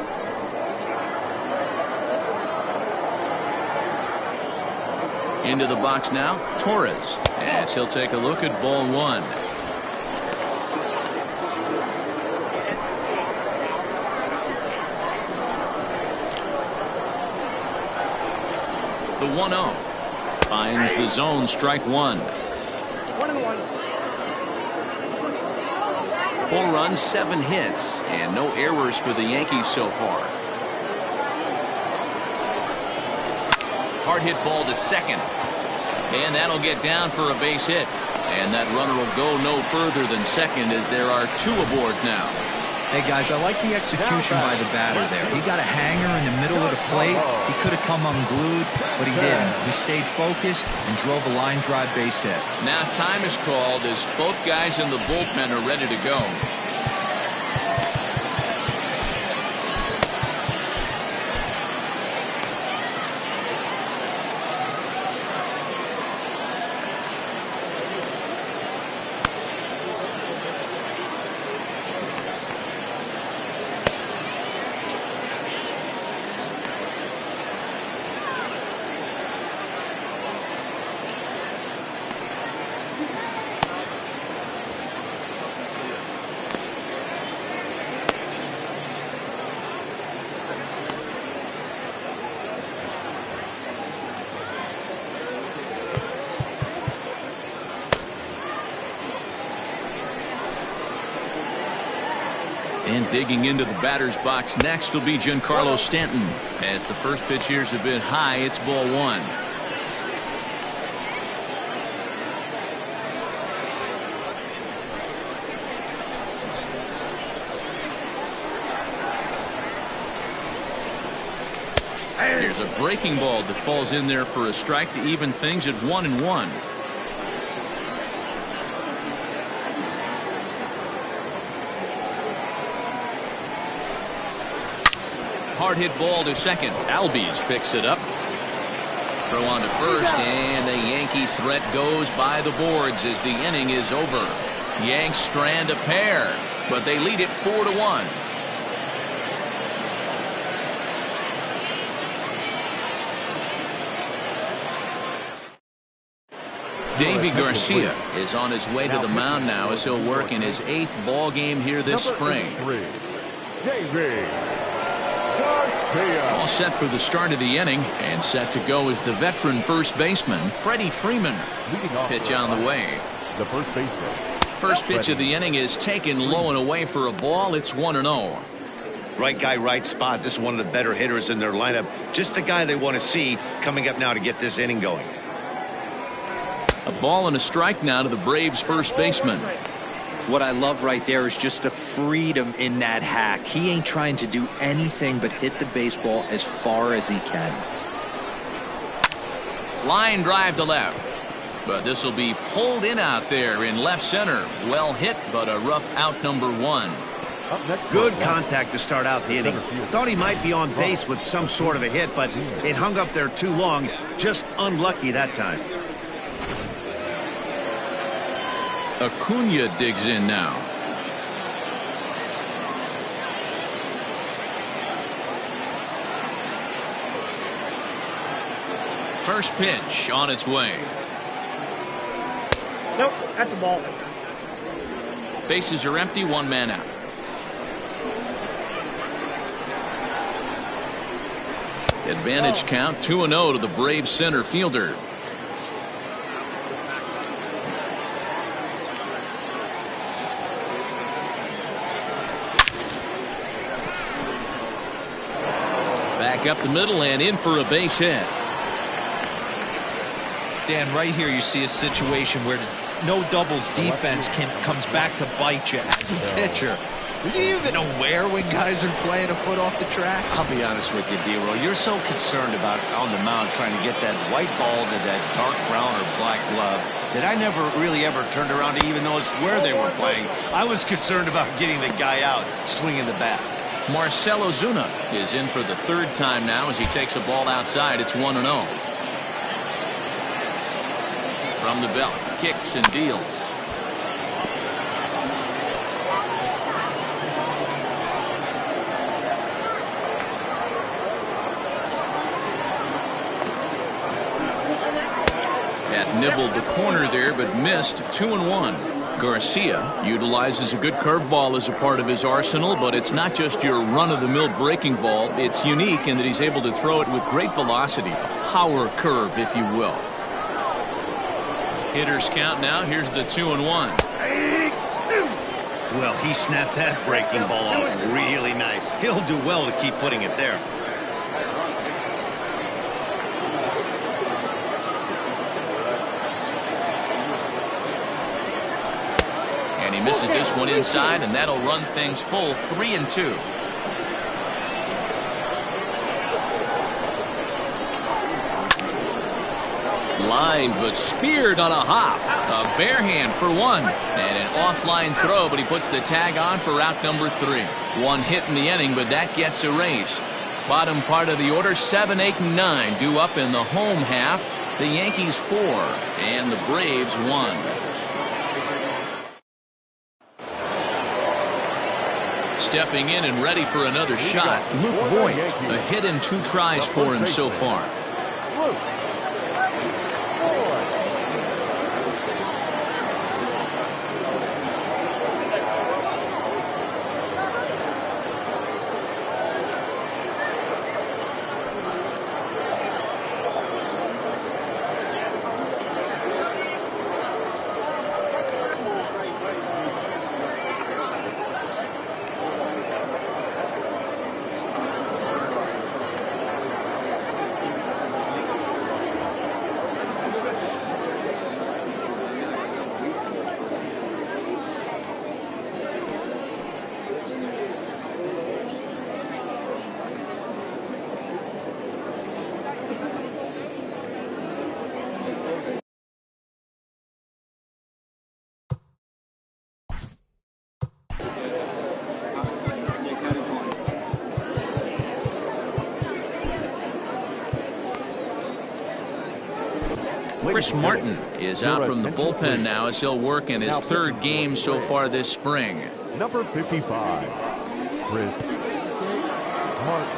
Into the box now, Torres, as he'll take a look at ball one. The 1-0 finds the zone, strike one. 1-1. 4 runs, 7 hits, and no errors for the Yankees so far. Hard hit ball to second, and that'll get down for a base hit, and that runner will go no further than second as there are 2 aboard now. Hey guys, I like the execution by the batter there. He got a hanger in the middle of the plate. He could have come unglued, but he didn't. He stayed focused and drove a line drive base hit. Now time is called as both guys in the bullpen are ready to go. And digging into the batter's box next will be Giancarlo Stanton. As the first pitch here is a bit high, it's ball one. Here's a breaking ball that falls in there for a strike to even things at 1-1. Hard hit ball to second. Albies picks it up. Throw on to first, and the Yankee threat goes by the boards as the inning is over. Yanks strand a pair, but they lead it 4-1. Davy Garcia is on his way to the mound now as he'll work in his 8th ball game here this spring. All set for the start of the inning, and set to go is the veteran first baseman Freddie Freeman. Pitch on the way. The first baseman. First pitch of the inning is taken low and away for a ball. It's 1-0. Right guy, right spot. This is one of the better hitters in their lineup. Just the guy they want to see coming up now to get this inning going. A ball and a strike now to the Braves first baseman. What I love right there is just the freedom in that hack. He ain't trying to do anything but hit the baseball as far as he can. Line drive to left, but this will be pulled in out there in left center. Well hit, but a rough out number 1. Good contact to start out the inning. Thought he might be on base with some sort of a hit, but it hung up there too long. Just unlucky that time. Acuna digs in now. First pitch on its way. Nope, that's the ball. Bases are empty, 1 man out. Advantage count 2-0 to the Braves center fielder. Back up the middle and in for a base hit. Dan, right here you see a situation where no doubles defense comes back to bite you as a pitcher. Are you even aware when guys are playing a foot off the track? I'll be honest with you, D-Roll. You're so concerned about on the mound trying to get that white ball to that dark brown or black glove that I never really ever turned around to even notice where they were playing. I was concerned about getting the guy out swinging the bat. Marcell Ozuna is in for the 3rd time now as he takes a ball outside. It's 1-0. From the belt, kicks and deals. nibbled the corner there, but missed. 2-1. Garcia utilizes a good curveball as a part of his arsenal, but it's not just your run-of-the-mill breaking ball. It's unique in that he's able to throw it with great velocity, a power curve, if you will. Hitters count now. Here's the 2-1. Well, he snapped that breaking ball off really nice. He'll do well to keep putting it there. And he misses this one inside, and that'll run things full. 3-2. Lined but speared on a hop. A bare hand for one. And an offline throw, but he puts the tag on for route number 3. One hit in the inning, but that gets erased. Bottom part of the order, 7, 8, and 9 due up in the home half. The Yankees 4 and the Braves 1. Stepping in and ready for another shot, Luke Voigt. A hit in 2 tries for him so far. Chris Martin is out from the bullpen now as he'll work in his 3rd game so far this spring. Number 55, Chris Martin.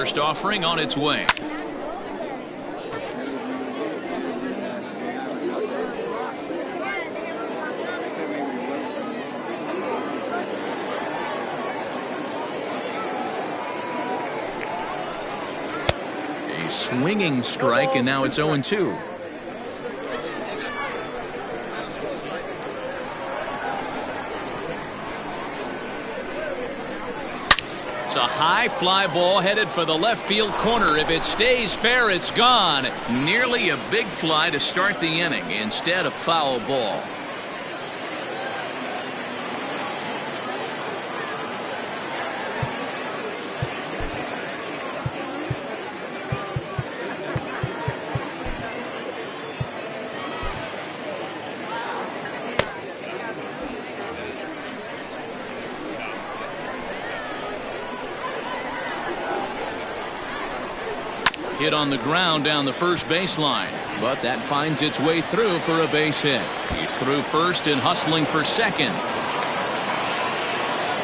first offering on its way. A swinging strike, and now it's 0-2. It's a high fly ball headed for the left field corner. If it stays fair, it's gone. Nearly a big fly to start the inning. Instead, a foul ball. Hit on the ground down the first baseline, but that finds its way through for a base hit. He's through first and hustling for second.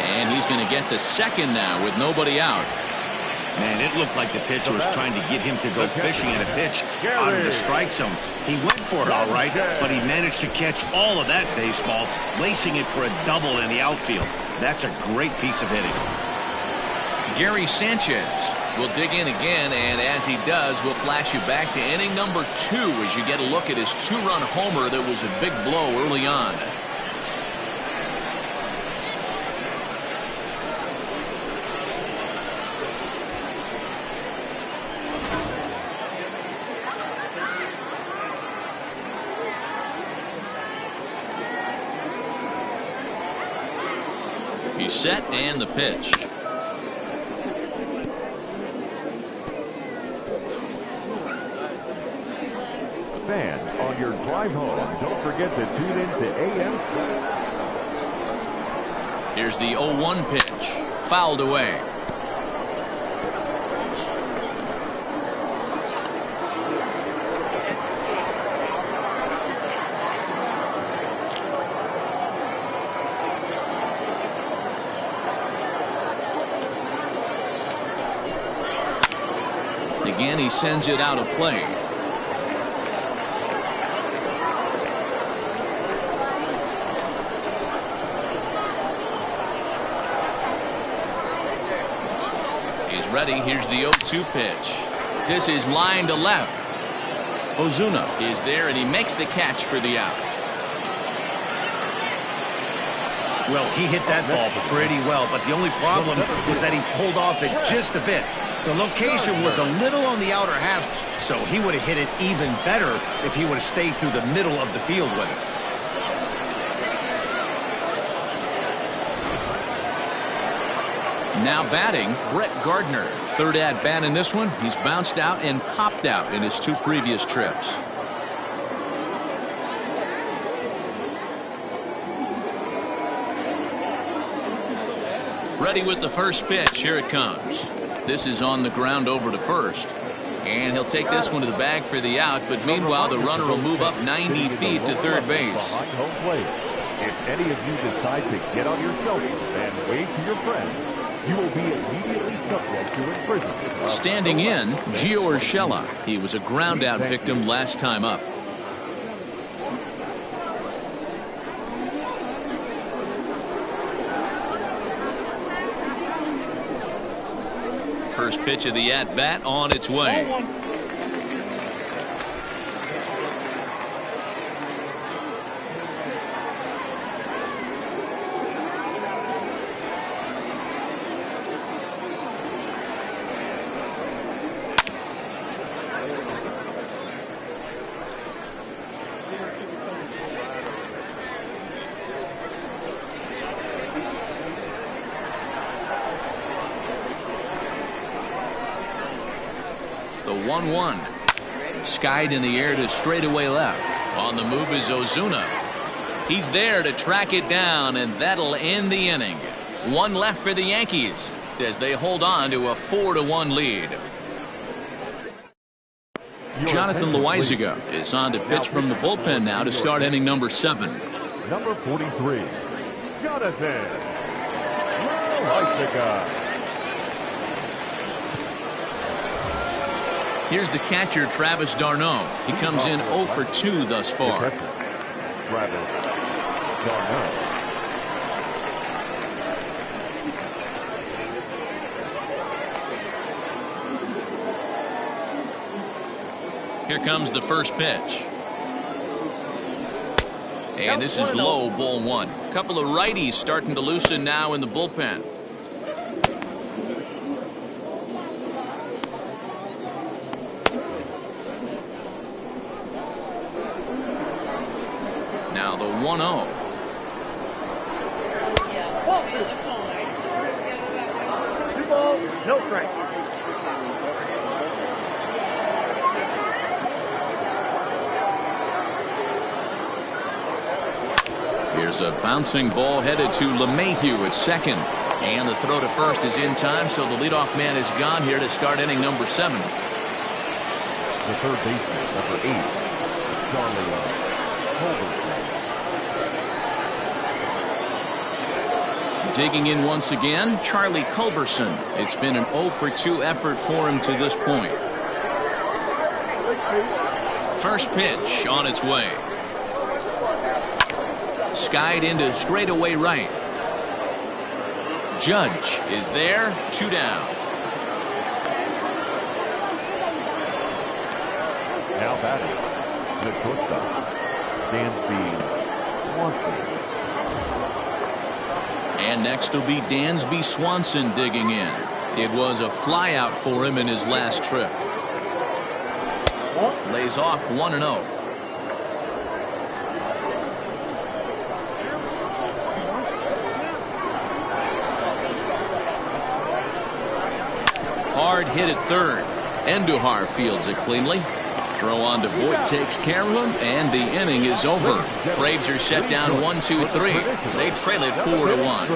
And he's going to get to second now with nobody out. Man, it looked like the pitcher was trying to get him to go fishing at a pitch out of the strike zone. He went for it all right, but he managed to catch all of that baseball, lacing it for a double in the outfield. That's a great piece of hitting. Gary Sanchez will dig in again, and as he does, we'll flash you back to inning number 2 as you get a look at his 2-run homer that was a big blow early on. He's set, and the pitch. Fans, on your drive home, don't forget to tune in to AM. Here's the 0-1 pitch. Fouled away. Again, he sends it out of play. Ready. Here's the 0-2 pitch. This is line to left. Ozuna is there, and he makes the catch for the out. Well, he hit that ball pretty well, but the only problem was that he pulled off it just a bit. The location was a little on the outer half, so he would have hit it even better if he would have stayed through the middle of the field with it. Now batting, Brett Gardner. Third at bat in this one. He's bounced out and popped out in his 2 previous trips. Ready with the first pitch. Here it comes. This is on the ground over to first. And he'll take this one to the bag for the out, but meanwhile the runner will move up 90 feet to third base. If any of you decide to get on your cell phone and wave to your friends, you will be immediately subject to imprisonment. Standing in, Gio Urshela. He was a ground out victim last time up. First pitch of the at-bat on its way. The 1-1. Skied in the air to straightaway left. On the move is Ozuna. He's there to track it down, and that'll end the inning. 1 left for the Yankees as they hold on to a 4-1 lead. Jonathan Loaizaga is on to pitch from the bullpen now to start inning number 7. Number 43, Jonathan Loaizaga. Here's the catcher, Travis d'Arnaud. He comes in 0 for 2 thus far. Travis d'Arnaud. Here comes the first pitch. And this is low, ball 1. A couple of righties starting to loosen now in the bullpen. Now the 1-0. Two balls, no strike. Here's a bouncing ball headed to LeMahieu at second. And the throw to first is in time, so the leadoff man is gone here to start inning number 7. The third baseman, number 8, Charlie Culberson. Digging in once again, Charlie Culberson. It's been an 0 for 2 effort for him to this point. First pitch on its way. Skied into straightaway right. Judge is there, 2 down. Now batting, the shortstop, Dansby Swanson. And next will be Dansby Swanson digging in. It was a flyout for him in his last trip. Lays off 1-0. Hard hit at third. Andujar fields it cleanly. Throw on to Voigt takes care of him, and the inning is over. Braves are set down 1-2-3. They trail it 4-1.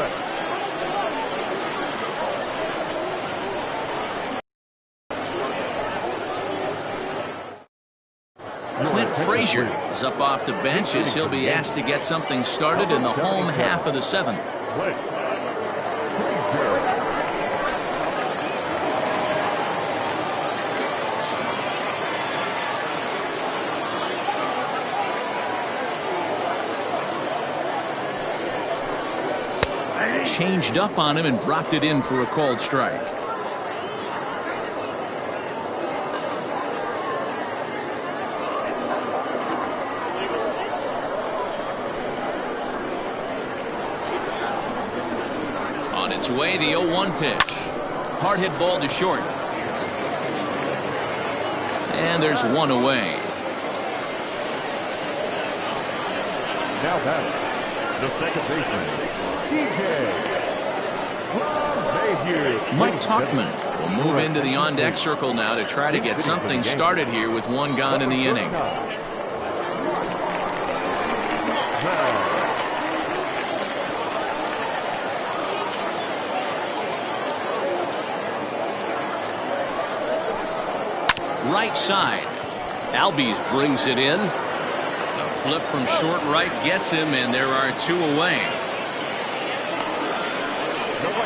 Clint Frazier is up off the bench as he'll be asked to get something started in the home half of the 7th. Changed up on him and dropped it in for a called strike. On its way, the 0-1 pitch. Hard hit ball to short. And there's one away. Now batting, the second baseman, Mike Tauchman will move into the on-deck circle now to try to get something started here with 1 gone in the inning. Right side. Albies brings it in. A flip from short right gets him, and there are 2 away.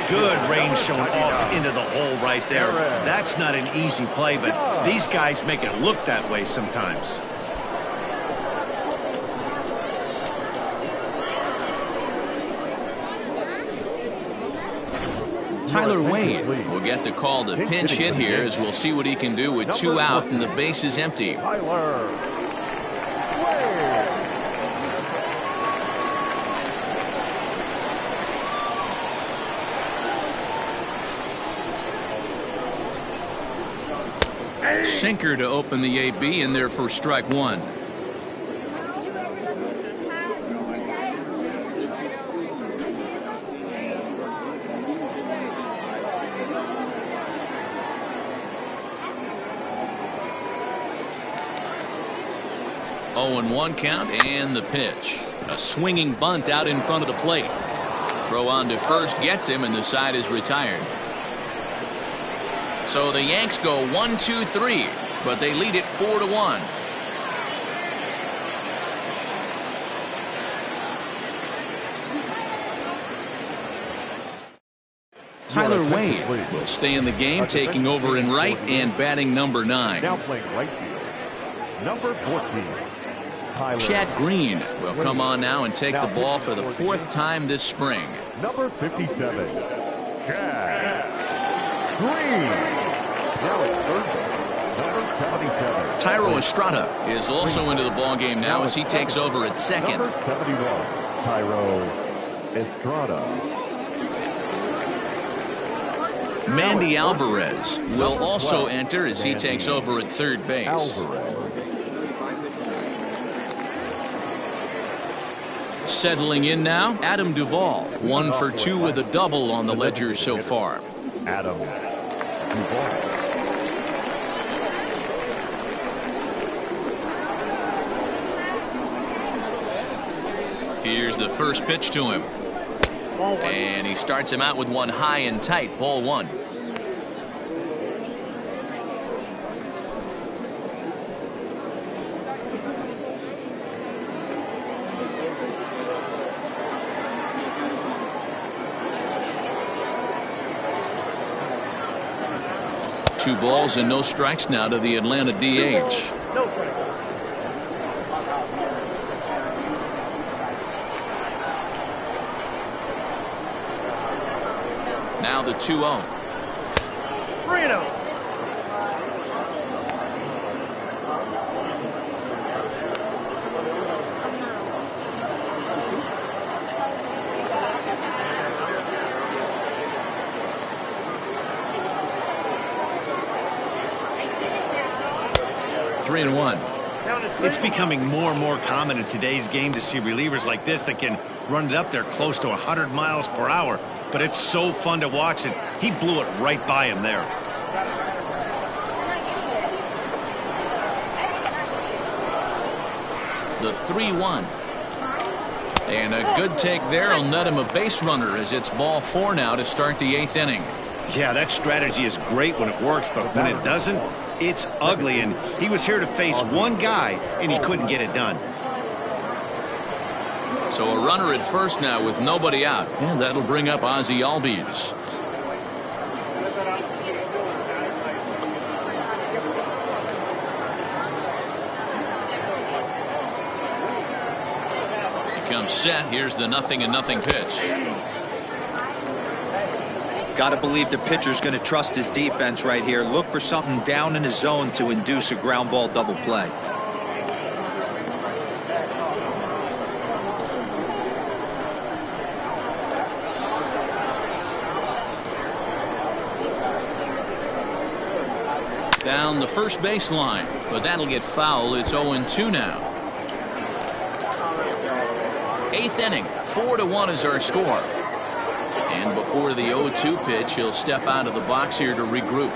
Good range shown off into the hole right there. That's not an easy play, but these guys make it look that way sometimes. Tyler Wade will get the call to pinch hit here, as we'll see what he can do with 2 out and the base is empty. Tyler Wade. Sinker to open the AB, and there for strike 1. Oh, and 1 count, and the pitch. A swinging bunt out in front of the plate. Throw on to first gets him, and the side is retired. So the Yanks go 1-2-3, but they lead it 4-1. Tyler Wade will stay in the game, taking over in right and batting number 9. Now playing right field, number 14. Tyler Chad Green will come on now and take the ball for the 4th time this spring. Number 57, Chad Green. Now at third base, number 77. Tyro Estrada is also into the ball game now as he takes over at second. Number 71, Tyro Estrada. Mandy Alvarez will also enter as he takes over at third base. Alvarez. Settling in now, Adam Duvall, 1 for 2 with a double on the ledger so far. Adam Duvall. Here's the first pitch to him. And he starts him out with one high and tight, ball 1. Two balls and no strikes now to the Atlanta DH. Now the 2-0. 3-0. Three and one. It's becoming more and more common in today's game to see relievers like this that can run it up there close to 100 miles per hour. But it's so fun to watch it. He blew it right by him there. The 3-1. And a good take there will net him a base runner as it's ball 4 now to start the 8th inning. Yeah, that strategy is great when it works, but when it doesn't, it's ugly. And he was here to face one guy, and he couldn't get it done. So a runner at first now with nobody out. And that'll bring up Ozzie Albies. He comes set. Here's the 0-0 pitch. Got to believe the pitcher's going to trust his defense right here. Look for something down in his zone to induce a ground ball double play. Down the first baseline, but that'll get foul. It's 0-2 now. 8th inning, 4-1 is our score. And before the 0-2 pitch, he'll step out of the box here to regroup.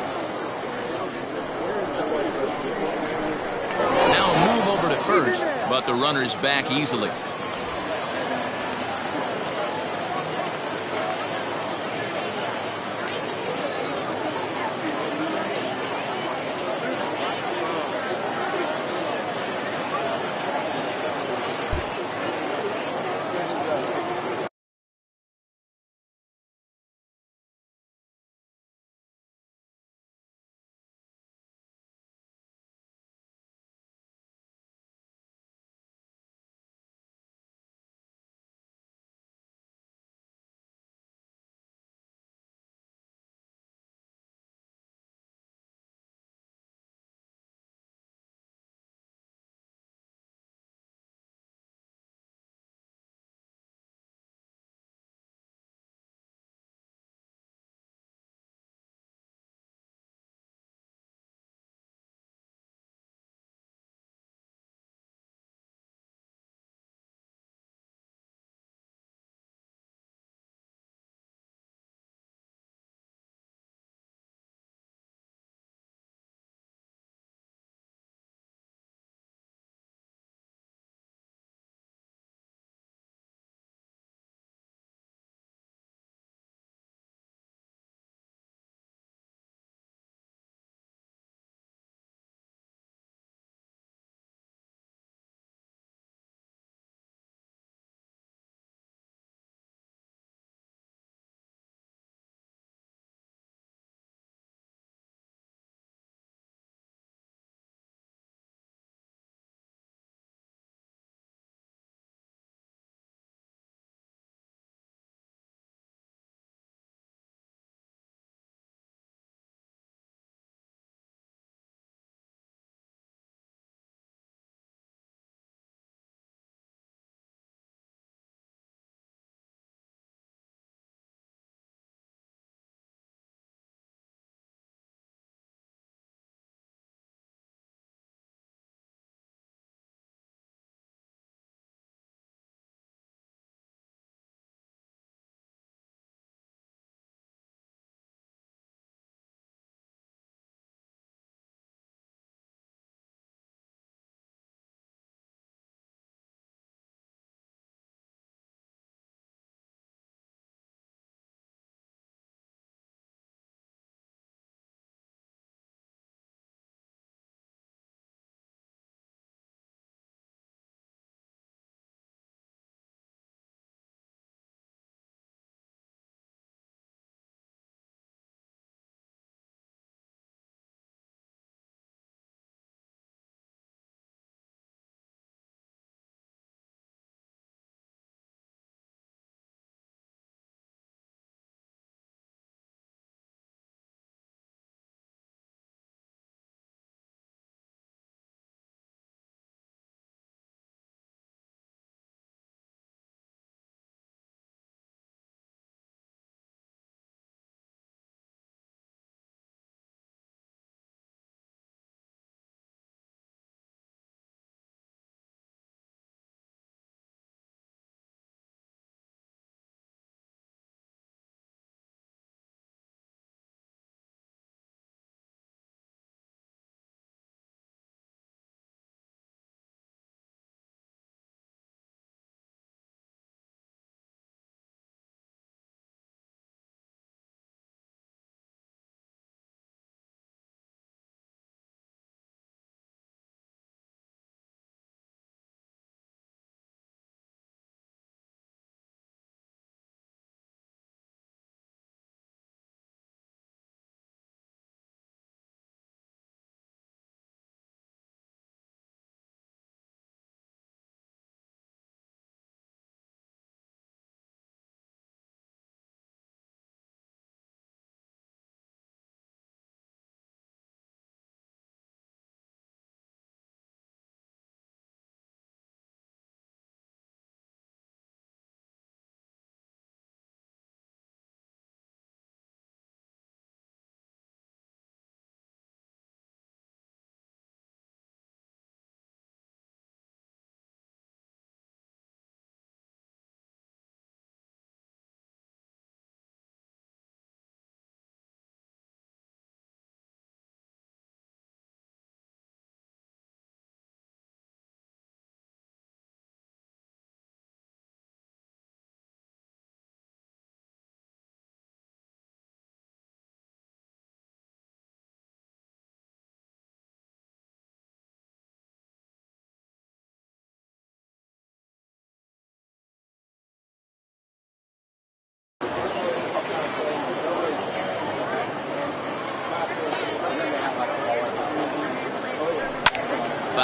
Now a move over to first, but the runner's back easily.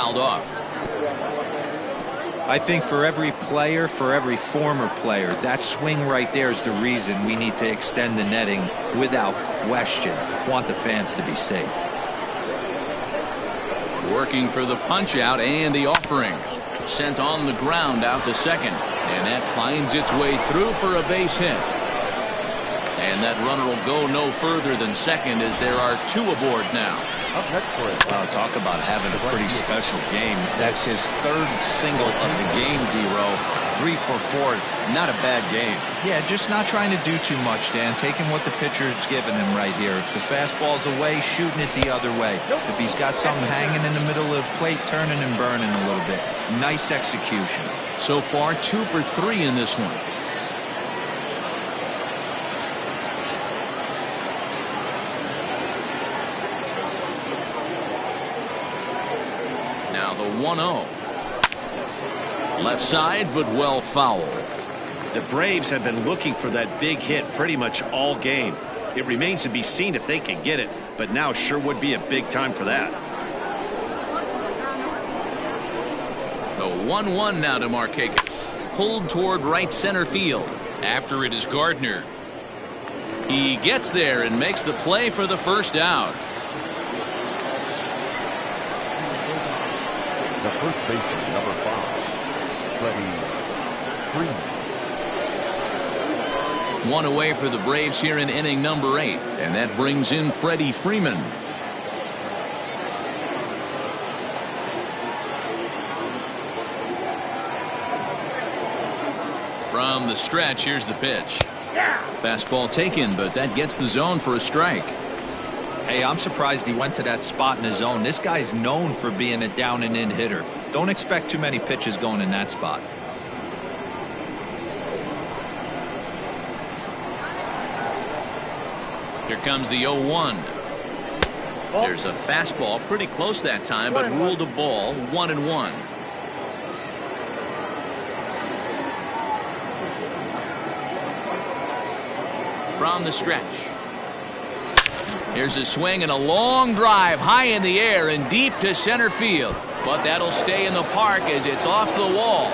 fouled off. I think for every player, for every former player, that swing right there is the reason we need to extend the netting without question. Want the fans to be safe. Working for the punch out and the offering. Sent on the ground out to second. And that finds its way through for a base hit. And that runner will go no further than second as there are two aboard now. Up next for it. Wow, talk about having a pretty special game. That's his third single of the game, D-Row. 3 for 4. Not a bad game. Yeah, just not trying to do too much, Dan. Taking what the pitcher's giving him right here. If the fastball's away, shooting it the other way. If he's got something hanging in the middle of the plate, turning and burning a little bit. Nice execution. So far, 2 for 3 in this one. Now the 1-0. Left side, but well fouled. The Braves have been looking for that big hit pretty much all game. It remains to be seen if they can get it, but now sure would be a big time for that. The 1-1 now to Markakis. Pulled toward right center field. After it is Gardner. He gets there and makes the play for the first out. The first baseman, number 5, Freddie Freeman. One away for the Braves here in inning number 8, and that brings in Freddie Freeman. From the stretch, here's the pitch. Fastball taken, but that gets the zone for a strike. Hey, I'm surprised he went to that spot in his zone. This guy's known for being a down and in hitter. Don't expect too many pitches going in that spot. Here comes the 0-1. There's a fastball pretty close that time, but ruled a ball. 1-1. From the stretch. Here's a swing and a long drive high in the air and deep to center field. But that'll stay in the park as it's off the wall.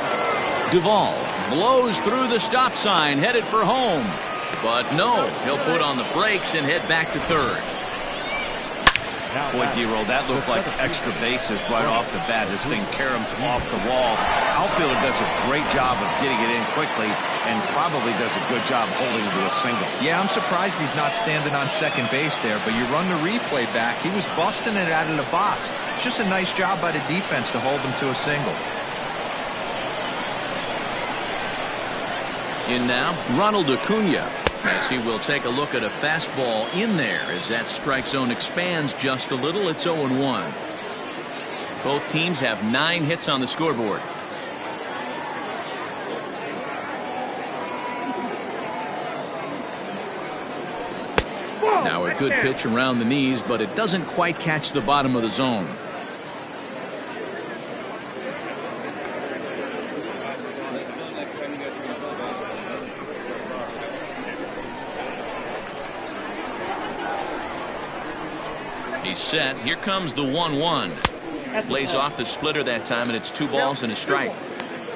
Duvall blows through the stop sign headed for home. But no, he'll put on the brakes and head back to third. Boy, D-Roll, that looked like extra bases right off the bat. This thing caroms off the wall. Outfielder does a great job of getting it in quickly and probably does a good job holding it to a single. Yeah, I'm surprised he's not standing on second base there, but you run the replay back. He was busting it out of the box. It's just a nice job by the defense to hold him to a single. In now, Ronald Acuna. As he will take a look at a fastball in there as that strike zone expands just a little. It's 0-1. Both teams have 9 hits on the scoreboard. Now a good pitch around the knees, but it doesn't quite catch the bottom of the zone. He's set. Here comes the 1-1. Plays off the splitter that time, and it's 2 balls and a strike.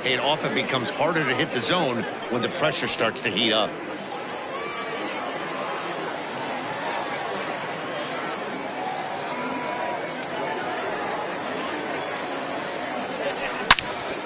It often becomes harder to hit the zone when the pressure starts to heat up.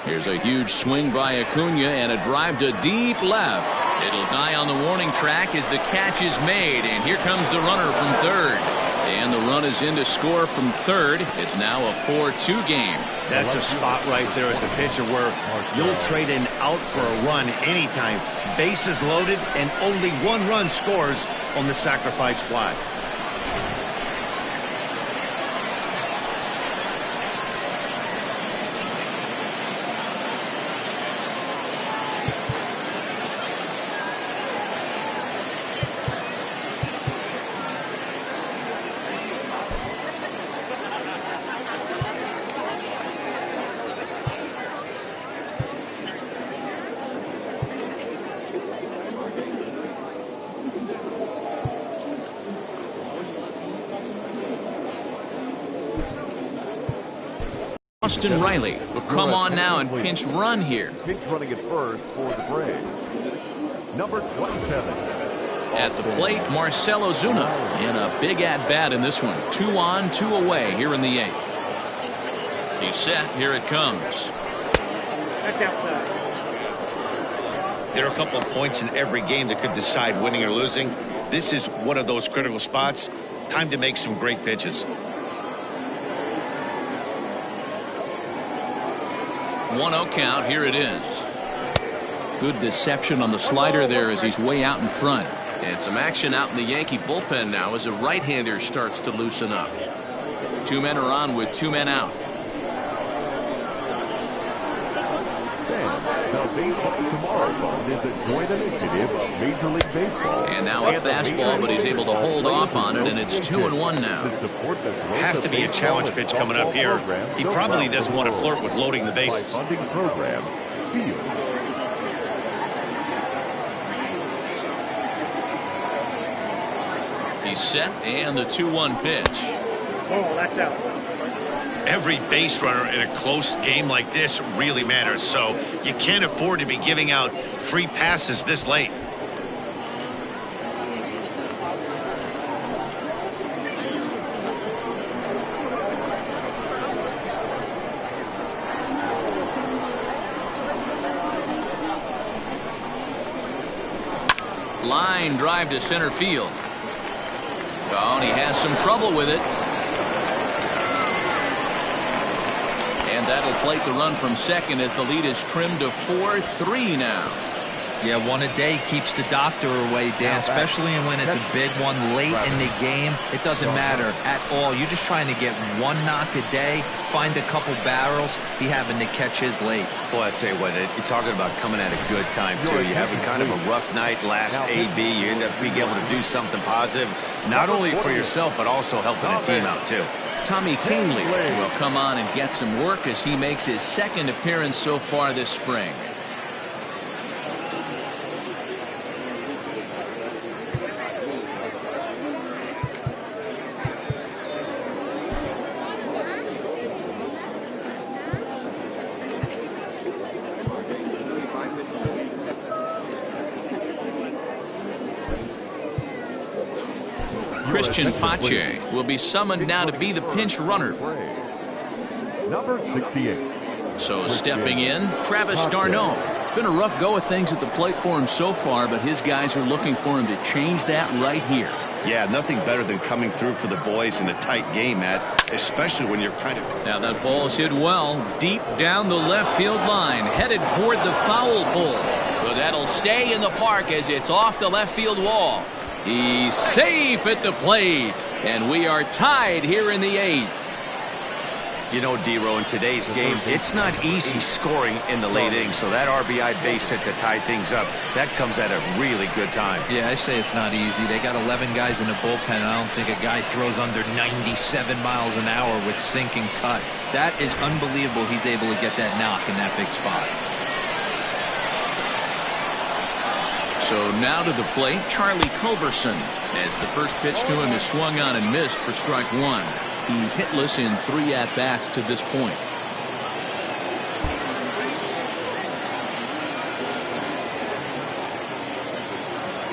Here's a huge swing by Acuna and a drive to deep left. It'll die on the warning track as the catch is made, and here comes the runner from third. And the run is in to score from third. It's now a 4-2 game. That's a spot right there as a pitcher where you'll trade an out for a run anytime. Bases loaded and only 1 run scores on the sacrifice fly. Austin Riley will come on now and pinch run here. Pinch running at first for the Braves. Number 27. At the plate, Marcell Ozuna in a big at-bat in this one. 2 on, 2 away here in the 8th. He's set. Here it comes. That's outside. There are a couple of points in every game that could decide winning or losing. This is one of those critical spots. Time to make some great pitches. 1-0 count. Here it is. Good deception on the slider there as he's way out in front. And some action out in the Yankee bullpen now as a right-hander starts to loosen up. 2 men are on with 2 men out. The Baseball Tomorrow Fund is a joint initiative of Major League Baseball. And now a fastball, but he's able to hold off on it, and it's 2-1 now. Has to be a challenge pitch coming up here. He probably doesn't want to flirt with loading the bases. Funding program. He's set, and the 2-1 pitch. Oh, that's out. Every base runner in a close game like this really matters, so you can't afford to be giving out free passes this late. Line drive to center field. Oh, and he has some trouble with it. And that'll plate the run from second as the lead is trimmed to 4-3 now. Yeah, 1 a day keeps the doctor away, Dan, especially when it's a big one late in the game. It doesn't matter at all. You're just trying to get 1 knock a day, find a couple barrels. He happened to catch his late. Boy, I tell you what, you're talking about coming at a good time, too. You're having kind of a rough night last AB. You end up being able to do something positive, not only for yourself, but also helping the team out, too. Tommy Kahnle will come on and get some work as he makes his 2nd appearance so far this spring. Christian Pache will be summoned now to be the pinch runner. Number 68. So stepping in, Travis d'Arnaud. It's been a rough go of things at the plate for him so far, but his guys are looking for him to change that right here. Yeah, nothing better than coming through for the boys in a tight game, Matt, especially when you're kind of... Now that ball's hit well, deep down the left field line, headed toward the foul pole. But that'll stay in the park as it's off the left field wall. He's safe at the plate, and we are tied here in the 8th. You know, D-Row, in today's game, it's not easy scoring in the late innings, so that RBI base hit to tie things up, that comes at a really good time. Yeah, I say it's not easy. They got 11 guys in the bullpen, and I don't think a guy throws under 97 miles an hour with sink and cut. That is unbelievable he's able to get that knock in that big spot. So now to the plate, Charlie Culberson, as the first pitch to him is swung on and missed for strike 1. He's hitless in 3 at-bats to this point.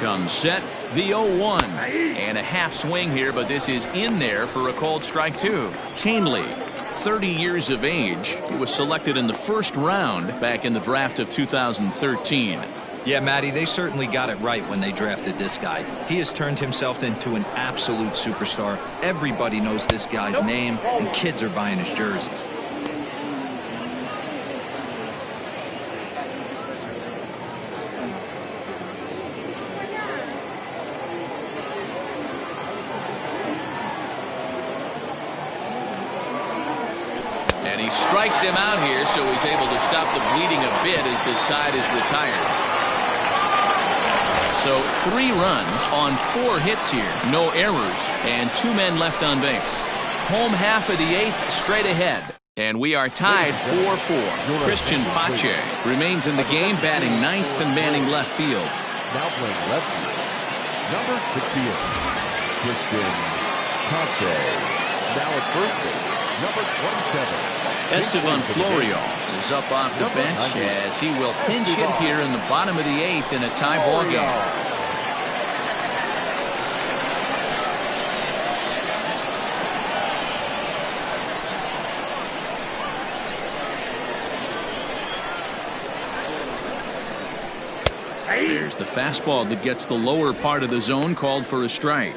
Comes set, the 0-1. And a half swing here, but this is in there for a called strike 2. Kahnle, 30 years of age. He was selected in the 1st round back in the draft of 2013. Yeah, Matty, they certainly got it right when they drafted this guy. He has turned himself into an absolute superstar. Everybody knows this guy's name, and kids are buying his jerseys. And he strikes him out here, so he's able to stop the bleeding a bit as this side is retired. So 3 runs on 4 hits here, no errors, and 2 men left on base. Home half of the 8th straight ahead, and we are tied 4-4. Christian Pache remains in the game, batting 9th and manning left field. Now playing left field, number 68, Christian Pache. Now at first base, number 27. Estevan Florio is up off the bench as he will pinch hit here in the bottom of the 8th in a tie ball game. There's the fastball that gets the lower part of the zone, called for a strike.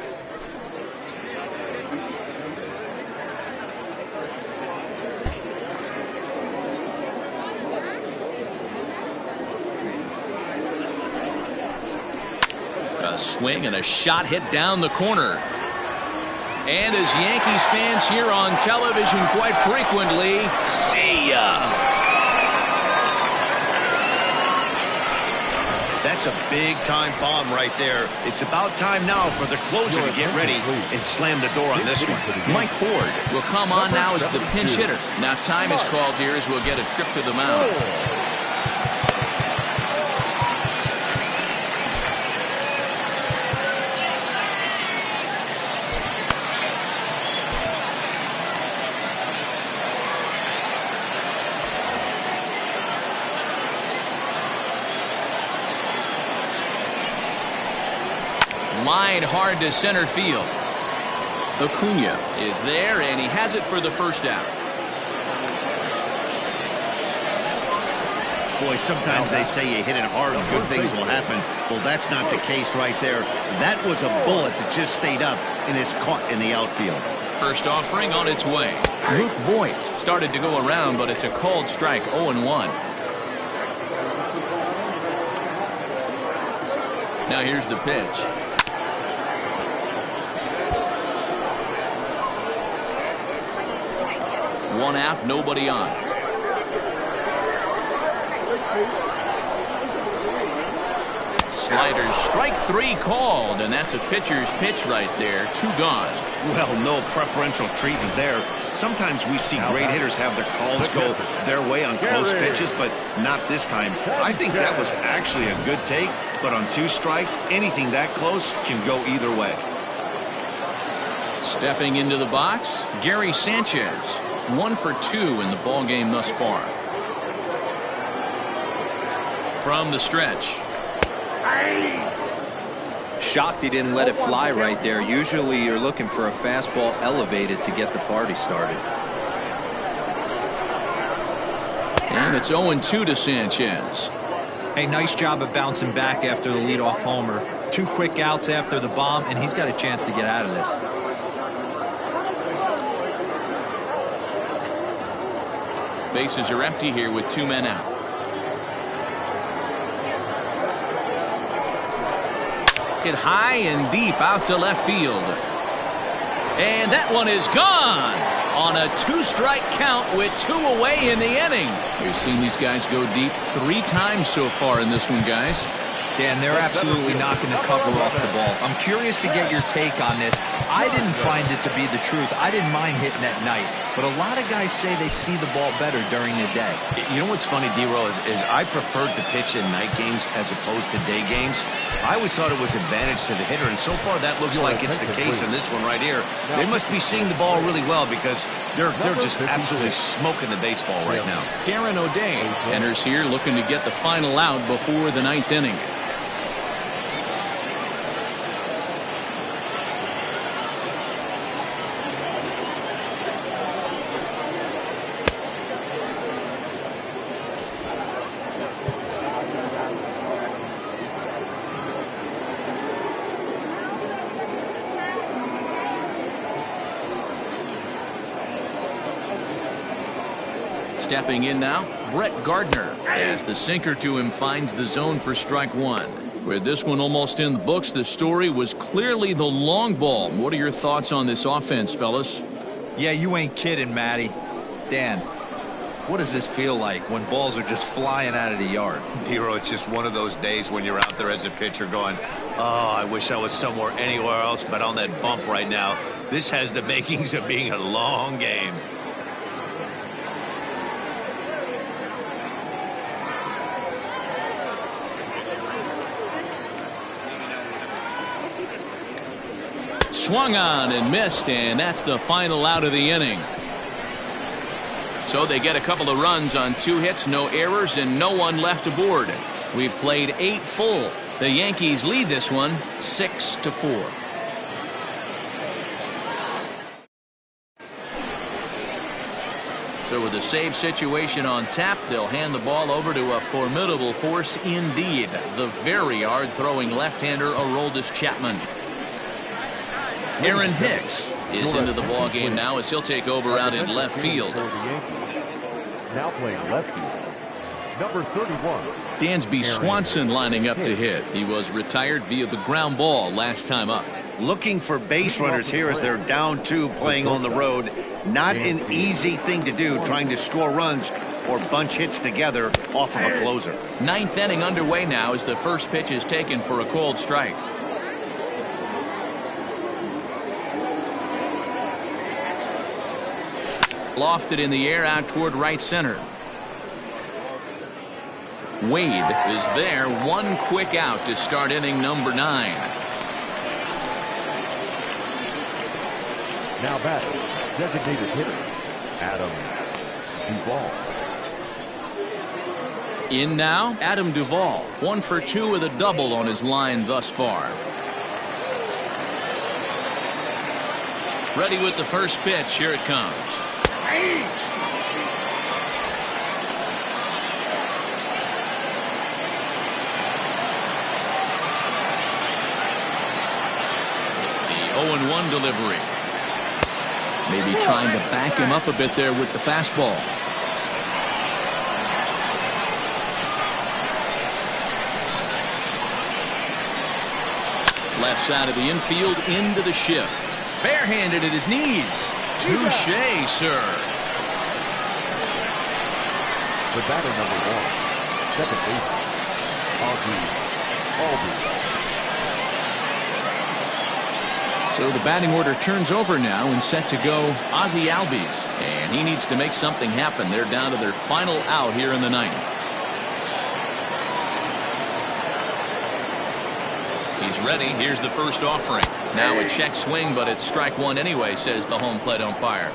A swing and a shot hit down the corner. And as Yankees fans hear on television quite frequently, see ya! That's a big-time bomb right there. It's about time now for the closer to get ready and slam the door on this one. Mike Ford will come on now as the pinch hitter. Now time is called here as we'll get a trip to the mound. Line hard to center field. Acuna is there, and he has it for the first out. Boy, sometimes they say you hit it hard and good things will happen. Well, that's not the case right there. That was a bullet that just stayed up and is caught in the outfield. First offering on its way. Luke Voigt started to go around, but it's a called strike, 0-1. Now here's the pitch. One out, nobody on. Sliders, strike 3 called, and that's a pitcher's pitch right there. 2 gone. Well, no preferential treatment there. Sometimes we see great hitters have their calls go their way on close pitches, but not this time. I think that was actually a good take, but on 2 strikes, anything that close can go either way. Stepping into the box, Gary Sanchez. 1 for 2 in the ball game thus far. From the stretch. Shocked he didn't let it fly right there. Usually you're looking for a fastball elevated to get the party started. And it's 0-2 to Sanchez. Hey, nice job of bouncing back after the leadoff homer. 2 quick outs after the bomb, and he's got a chance to get out of this. Bases are empty here with 2 men out. Hit high and deep out to left field. And that one is gone on a 2-strike count with 2 away in the inning. We've seen these guys go deep 3 times so far in this one, guys. Dan, they're absolutely knocking the cover off the ball. I'm curious to get your take on this. I didn't find it to be the truth. I didn't mind hitting at night, but a lot of guys say they see the ball better during the day. You know what's funny, D-Roll, is I preferred to pitch in night games as opposed to day games. I always thought it was advantage to the hitter, and so far that looks like it's the case in this one right here. They must be seeing the ball really well because they're just absolutely smoking the baseball right now. Darren O'Day enters here looking to get the final out before the 9th inning. Stepping in now, Brett Gardner, as the sinker to him finds the zone for strike 1. With this one almost in the books, the story was clearly the long ball. What are your thoughts on this offense, fellas? Yeah, you ain't kidding, Matty. Dan, what does this feel like when balls are just flying out of the yard? Hero, it's just one of those days when you're out there as a pitcher going, oh, I wish I was somewhere anywhere else but on that bump right now. This has the makings of being a long game. Swung on and missed, and that's the final out of the inning. So they get a couple of runs on 2 hits, no errors, and no one left aboard. We've played 8 full. The Yankees lead this one 6-4. So with a save situation on tap, they'll hand the ball over to a formidable force indeed, the very hard-throwing left-hander Aroldis Chapman. Aaron Hicks is into the ball game now as he'll take over out in left field. Now playing left field, number 31. Dansby Swanson lining up to hit. He was retired via the ground ball last time up. Looking for base runners here as they're down 2 playing on the road. Not an easy thing to do, trying to score runs or bunch hits together off of a closer. 9th inning underway now as the first pitch is taken for a called strike. Lofted in the air out toward right center. Wade is there, 1 quick out to start inning number 9. Now batting, designated hitter, Adam Duvall. In now, Adam Duvall, 1 for 2 with a double on his line thus far. Ready with the first pitch. Here it comes. The 0-1 delivery. Maybe trying to back him up a bit there with the fastball. Left side of the infield into the shift. Barehanded at his knees. Touché, sir. The batter number 1, second baseman, Albie. So the batting order turns over now and set to go Ozzie Albies. And he needs to make something happen. They're down to their final out here in the 9th. He's ready. Here's the first offering. Now a check swing, but it's strike 1 anyway, says the home plate umpire.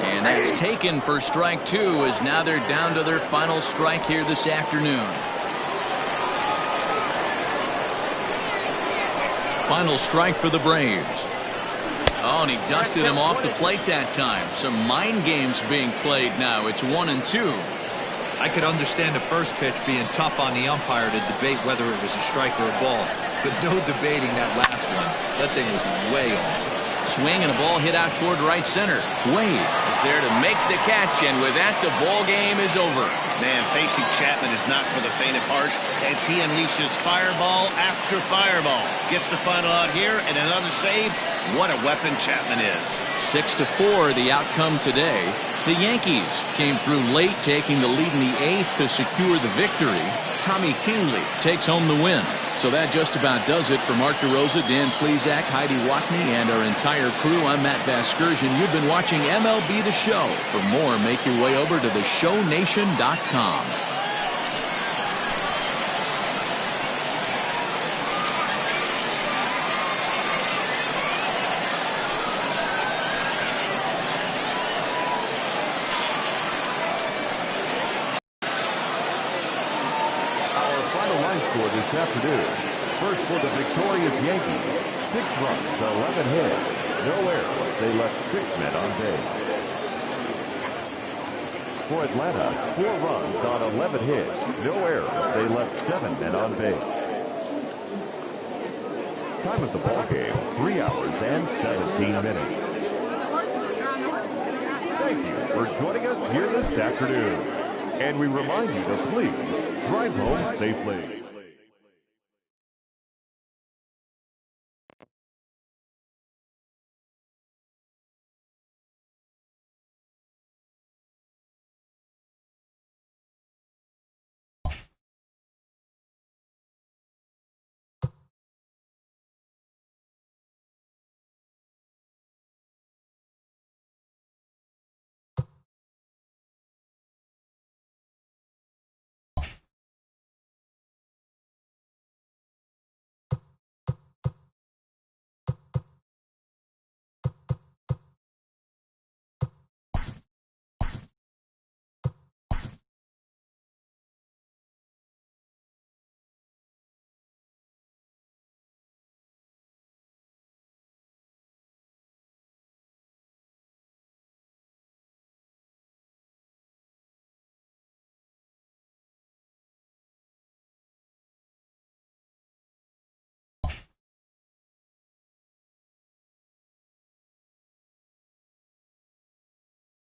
And that's taken for strike 2 as now they're down to their final strike here this afternoon. Final strike for the Braves. Oh, and he dusted him off the plate that time. Some mind games being played now. It's 1-2. I could understand the first pitch being tough on the umpire to debate whether it was a strike or a ball, but no debating that last one. That thing was way off. Swing and a ball hit out toward right center. Wade is there to make the catch, and with that, the ball game is over. Man, facing Chapman is not for the faint of heart as he unleashes fireball after fireball. Gets the final out here and another save. What a weapon Chapman is. 6-4 the outcome today. The Yankees came through late, taking the lead in the 8th to secure the victory. Tommy Kingley takes home the win. So that just about does it for Mark DeRosa, Dan Plesac, Heidi Watney, and our entire crew. I'm Matt Vasgersian. You've been watching MLB The Show. For more, make your way over to theshownation.com. This afternoon. First for the victorious Yankees, 6 runs, 11 hits, no errors. They left 6 men on base. For Atlanta, 4 runs on 11 hits, no errors. They left 7 men on base. Time of the ball game, 3 hours and 17 minutes. Thank you for joining us here this afternoon. And we remind you to please drive home safely.